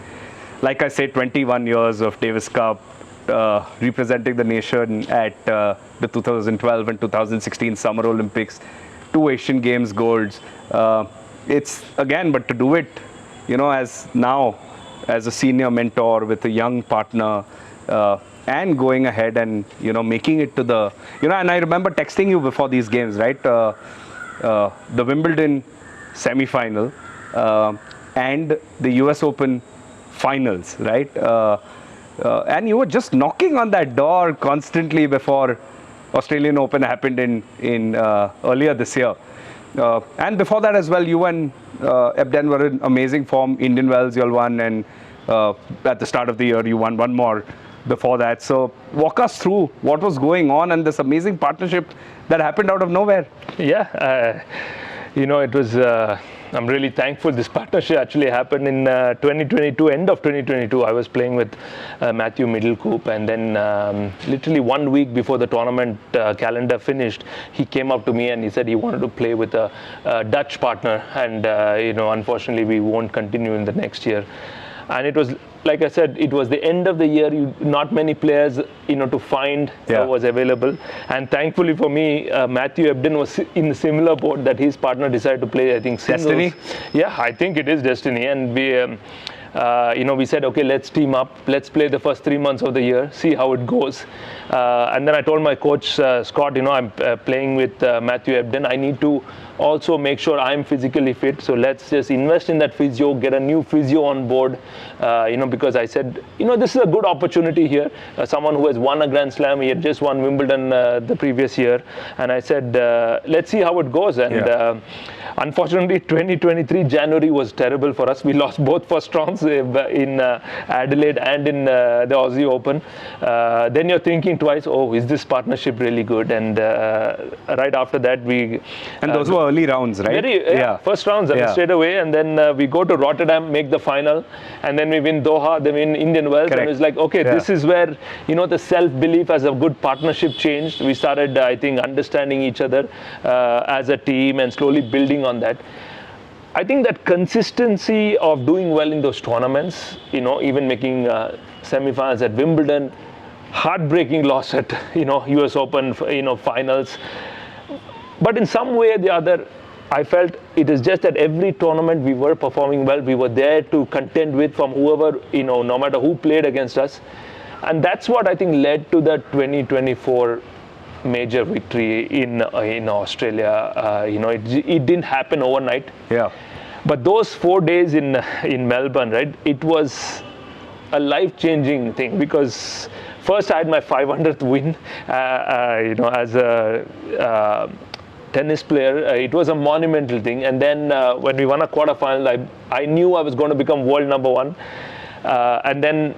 like I say, 21 years of Davis Cup, representing the nation at the 2012 and 2016 Summer Olympics, 2 Asian Games golds. It's again, but to do it, as now, as a senior mentor with a young partner, and going ahead and, making it to the, and I remember texting you before these games, right? The Wimbledon semi-final and the US Open finals, right? And you were just knocking on that door constantly before Australian Open happened in earlier this year. And before that as well, you and Ebden were in amazing form. Indian Wells you all won, and at the start of the year you won one more before that. So walk us through what was going on and this amazing partnership that happened out of nowhere. Yeah, it was. I'm really thankful this partnership actually happened in 2022, end of 2022. I was playing with Matthew Middlecoop, and then literally 1 week before the tournament calendar finished, he came up to me and he said he wanted to play with a Dutch partner, and unfortunately we won't continue in the next year. And it was, like I said, it was the end of the year. Not many players, to find was available. And thankfully for me, Matthew Ebden was in a similar boat that his partner decided to play, I think, singles. Destiny? Yeah, I think it is destiny. And we said, okay, let's team up. Let's play the first 3 months of the year, see how it goes. And then I told my coach, Scott, I'm playing with Matthew Ebden. I need to also make sure I'm physically fit. So let's just invest in that physio, get a new physio on board, because I said, this is a good opportunity here. Someone who has won a Grand Slam, he had just won Wimbledon the previous year. And I said, let's see how it goes. And unfortunately, 2023 January was terrible for us. We lost both first rounds in Adelaide and in the Aussie Open. Then you're thinking twice, oh, is this partnership really good? And right after that, and those were early rounds, right? First rounds straight away, and then we go to Rotterdam, make the final, and then we win Doha, then win Indian Wells. Correct. And it's like, okay, this is where the self-belief as a good partnership changed. We started, I think, understanding each other as a team and slowly building on that. I think that consistency of doing well in those tournaments, even making semi-finals at Wimbledon, heartbreaking loss at US Open, finals. But in some way or the other, I felt it is just that every tournament we were performing well. We were there to contend with from whoever, no matter who played against us. And that's what I think led to the 2024 major victory in Australia. It didn't happen overnight. Yeah. But those 4 days in Melbourne, right, it was a life-changing thing, because first I had my 500th win, as a tennis player. It was a monumental thing. And then when we won a quarterfinal, I knew I was going to become world #1. And then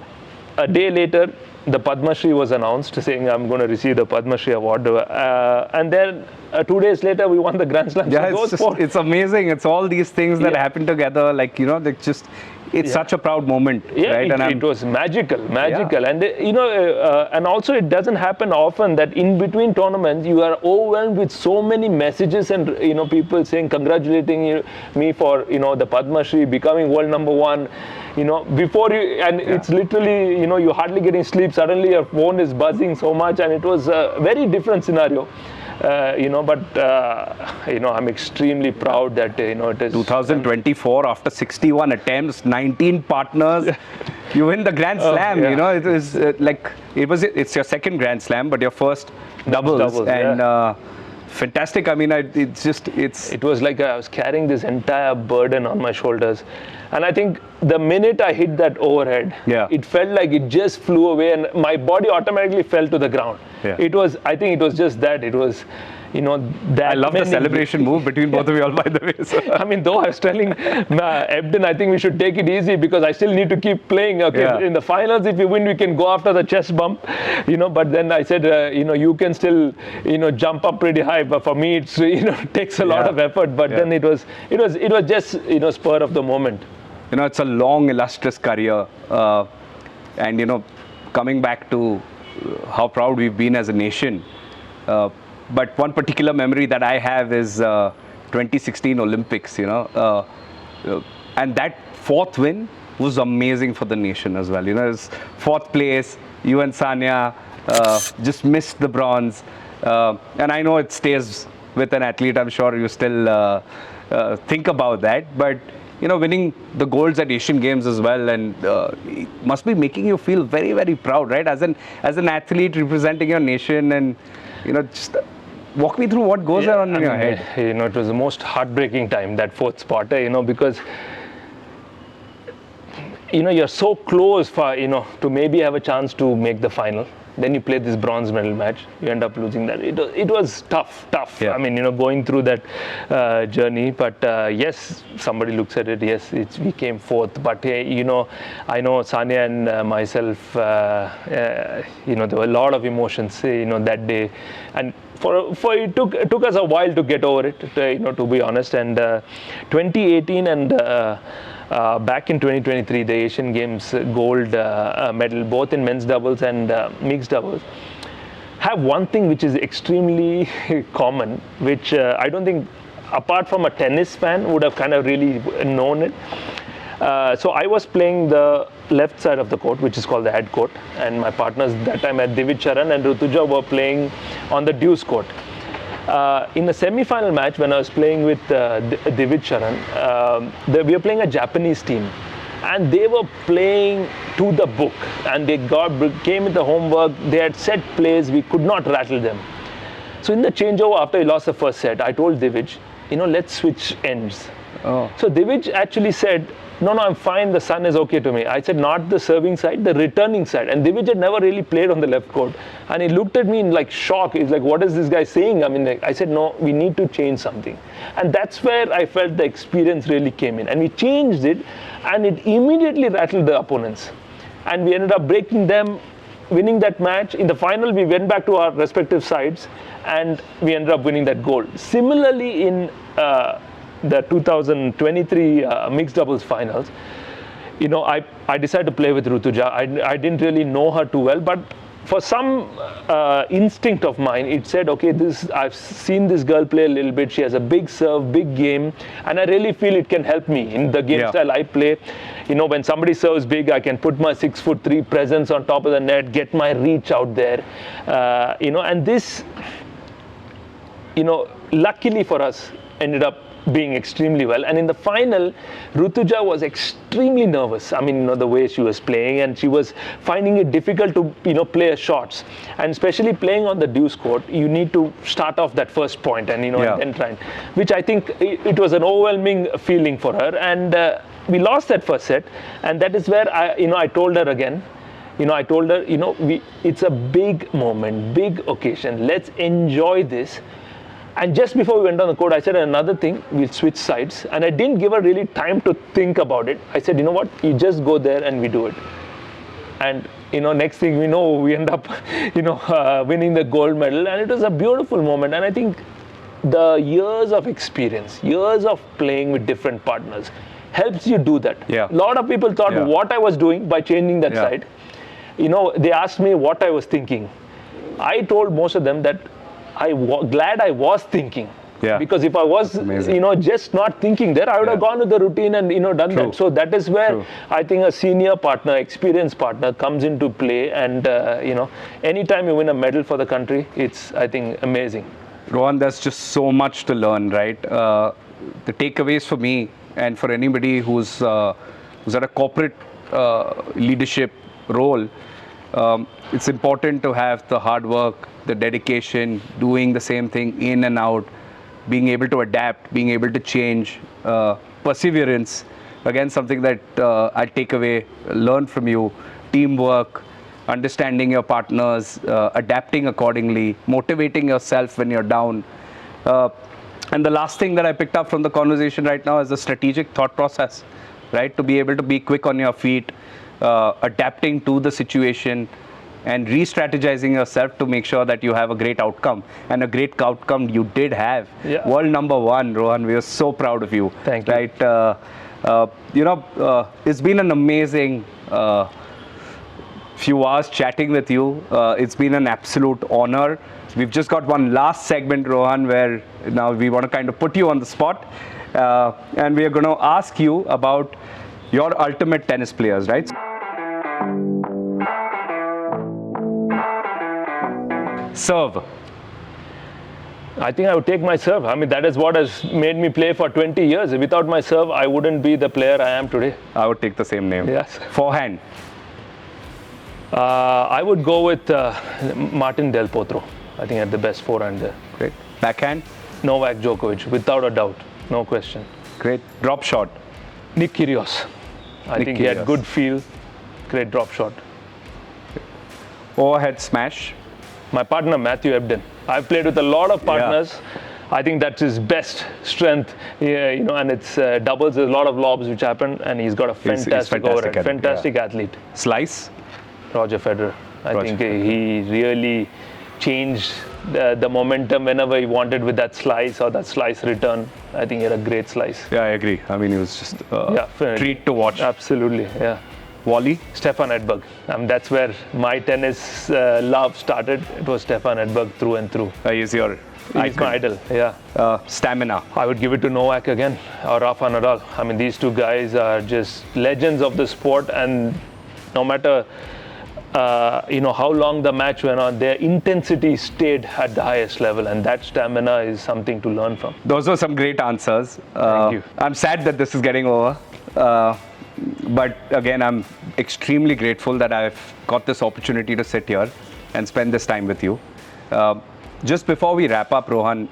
a day later, the Padma Shri was announced, saying I'm going to receive the Padma Shri award. And then 2 days later, we won the Grand Slam. Yeah, so it's amazing. It's all these things that happen together. It's such a proud moment. Yeah, right? It was magical. And and also it doesn't happen often that in between tournaments you are overwhelmed with so many messages and people saying congratulating me for the Padma Shri, becoming world #1. Before you, and it's literally you're hardly getting sleep. Suddenly your phone is buzzing so much, and it was a very different scenario. I'm extremely proud that it is 2024 after 61 attempts, 19 partners, you win the Grand Slam. It was it's your second Grand Slam, but your first doubles. And fantastic. I mean, it was like I was carrying this entire burden on my shoulders. And I think the minute I hit that overhead, it felt like it just flew away, and my body automatically fell to the ground. Yeah. I think it was just that. It was, that. I love the celebration move between both of you all, by the way. So. I mean, though I was telling Ebden, I think we should take it easy because I still need to keep playing. Okay, in the finals, if we win, we can go after the chest bump. But then I said, you can still, jump up pretty high. But for me, it's takes a lot of effort. But then it was just spur of the moment. It's a long, illustrious career, and coming back to how proud we've been as a nation. But one particular memory that I have is 2016 Olympics. And that fourth win was amazing for the nation as well. You know, it's fourth place. You and Sania just missed the bronze, and I know it stays with an athlete. I'm sure you still think about that, but you know, winning the golds at Asian Games as well, and it must be making you feel very, very proud, right? As an athlete representing your nation, and you know, just walk me through what goes on in your head. You know, it was the most heartbreaking time, that fourth spot. You know, because you know, you're so close for, you know, to maybe have a chance to make the final. Then you play this bronze medal match, you end up losing that. It was tough. Yeah. I mean, you know, going through that journey. But yes, somebody looks at it, yes, we came fourth. But you know, I know Sania and myself, you know, there were a lot of emotions, you know, that day. And it took us a while to get over it, you know, to be honest. And 2018 and back in 2023, the Asian Games gold medal, both in men's doubles and mixed doubles, have one thing which is extremely common, which I don't think, apart from a tennis fan, would have kind of really known it. So I was playing the left side of the court, which is called the head court, and my partners that time at Divij Charan and Rutuja were playing on the deuce court. In the semi-final match, when I was playing with Divij Charan, we were playing a Japanese team, and they were playing to the book, and they came with the homework. They had set plays, we could not rattle them. So in the changeover, after we lost the first set, I told Divij, you know, let's switch ends. Oh. So Divij actually said, no, I'm fine, the sun is okay to me. I said, not the serving side, the returning side. And Divij had never really played on the left court. And he looked at me in like shock. He's like, what is this guy saying? I mean, like, I said, no, we need to change something. And that's where I felt the experience really came in. And we changed it, and it immediately rattled the opponents. And we ended up breaking them, winning that match. In the final, we went back to our respective sides, and we ended up winning that gold. Similarly, in the 2023 mixed doubles finals, you know, I decided to play with Rutuja. I didn't really know her too well, but for some instinct of mine, it said, okay, I've seen this girl play a little bit. She has a big serve, big game, and I really feel it can help me in the game style I play. You know, when somebody serves big, I can put my 6'3" presence on top of the net, get my reach out there. You know, and this, you know, luckily for us, ended up being extremely well. And in the final, Rutuja was extremely nervous. I mean, you know, the way she was playing, and she was finding it difficult to, you know, play her shots. And especially playing on the deuce court, you need to start off that first point and, you know, and then try and, which I think it was an overwhelming feeling for her. And we lost that first set, and that is where I told her again, you know, it's a big moment, big occasion. Let's enjoy this. And just before we went on the court, I said another thing, we'll switch sides. And I didn't give her really time to think about it. I said, you know what, you just go there and we do it. And, you know, next thing we know, we end up, you know, winning the gold medal. And it was a beautiful moment. And I think the years of experience, years of playing with different partners helps you do that. Yeah. A lot of people thought what I was doing by changing that side. You know, they asked me what I was thinking. I told most of them that glad I was thinking. Yeah. Because if I was, you know, just not thinking there, I would have gone with the routine and, you know, done that. So that is where I think a senior partner, experienced partner comes into play. And, you know, anytime you win a medal for the country, it's, I think, amazing. Rohan, there's just so much to learn, right? The takeaways for me and for anybody who's at a corporate leadership role, it's important to have the hard work, the dedication, doing the same thing in and out, being able to adapt, being able to change, perseverance. Again, something that I take away, learn from you, teamwork, understanding your partners, adapting accordingly, motivating yourself when you're down. And the last thing that I picked up from the conversation right now is the strategic thought process, right? To be able to be quick on your feet, adapting to the situation, and re-strategizing yourself to make sure that you have a great outcome. And a great outcome you did have. Yeah. World #1, Rohan, we are so proud of you. Thank you. Right? You know, it's been an amazing few hours chatting with you. It's been an absolute honor. We've just got one last segment, Rohan, where now we want to kind of put you on the spot. And we are going to ask you about your ultimate tennis players, right? Serve. I think I would take my serve. I mean, that is what has made me play for 20 years. Without my serve, I wouldn't be the player I am today. I would take the same name. Yes. Forehand. I would go with Martin Del Potro. I think at the best forehand there. Great. Backhand. Novak Djokovic, without a doubt, no question. Great. Drop shot. Nick Kyrgios. I think he had good feel, great drop shot. Overhead smash. My partner Matthew Ebden. I've played with a lot of partners. Yeah. I think that's his best strength, and it's doubles. There's a lot of lobs which happen, and he's got a fantastic overhead, fantastic athlete. Slice. Roger Federer. I think he really changed the momentum whenever he wanted with that slice or that slice return. I think he had a great slice. Yeah, I agree. I mean, he was just a treat to watch. Absolutely, yeah. Volley? Stefan Edberg. That's where my tennis love started. It was Stefan Edberg through and through. He's my idol, yeah. Stamina. I would give it to Novak again, or Rafa Nadal. I mean, these two guys are just legends of the sport, and no matter how long the match went on, their intensity stayed at the highest level, and that stamina is something to learn from. Those were some great answers. Thank you. I'm sad that this is getting over. But again, I'm extremely grateful that I've got this opportunity to sit here and spend this time with you. Just before we wrap up, Rohan,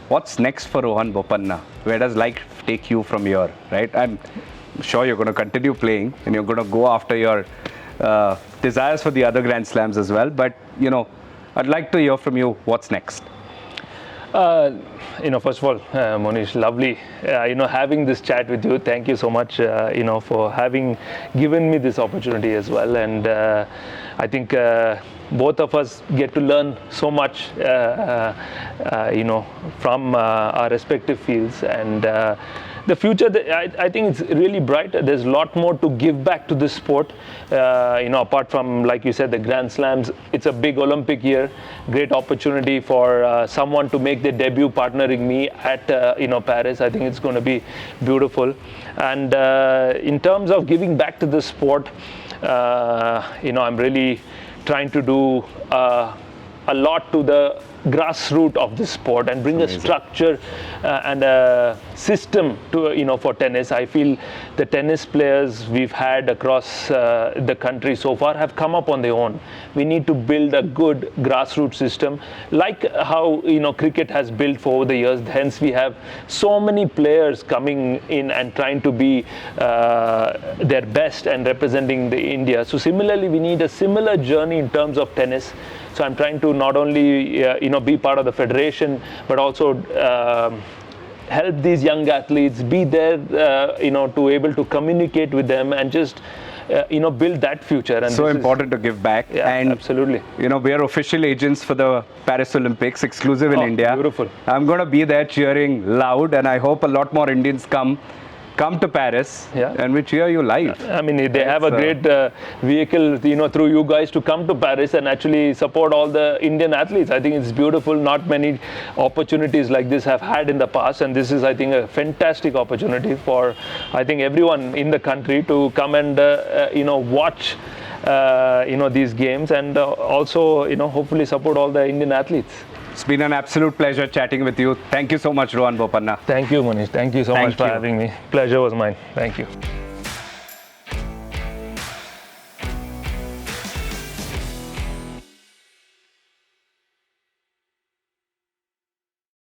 what's next for Rohan Bopanna? Where does life take you from here, right? I'm sure you're going to continue playing and you're going to go after your desires for the other Grand Slams as well. But, I'd like to hear from you what's next. First of all, Monish, lovely, having this chat with you. Thank you so much, for having given me this opportunity as well. And I think both of us get to learn so much, from our respective fields. And the future, I think it's really bright. There's a lot more to give back to this sport. Apart from, like you said, the Grand Slams, it's a big Olympic year. Great opportunity for someone to make their debut partnering me at Paris. I think it's going to be beautiful. And in terms of giving back to the sport, I'm really trying to do a lot to the grassroots of this sport and bring a structure and a system to for tennis. I feel the tennis players we've had across the country so far have come up on their own. We need to build a good grassroots system, like how cricket has built for over the years. Hence, we have so many players coming in and trying to be their best and representing the India. So similarly, we need a similar journey in terms of tennis. So I'm trying to not only be part of the federation, but also help these young athletes, be there to able to communicate with them and just build that future. And so important to give back. Yeah, and absolutely. We are official agents for the Paris Olympics, exclusive in India. Beautiful. I'm going to be there cheering loud, and I hope a lot more Indians come to Paris and we cheer you live. I mean, they have a great vehicle, through you guys to come to Paris and actually support all the Indian athletes. I think it's beautiful. Not many opportunities like this have had in the past, and this is, I think, a fantastic opportunity for, I think, everyone in the country to come and watch these games and also hopefully support all the Indian athletes. It's been an absolute pleasure chatting with you. Thank you so much, Rohan Bopanna. Thank you, Monish. Thank you so much for having me. Pleasure was mine. Thank you.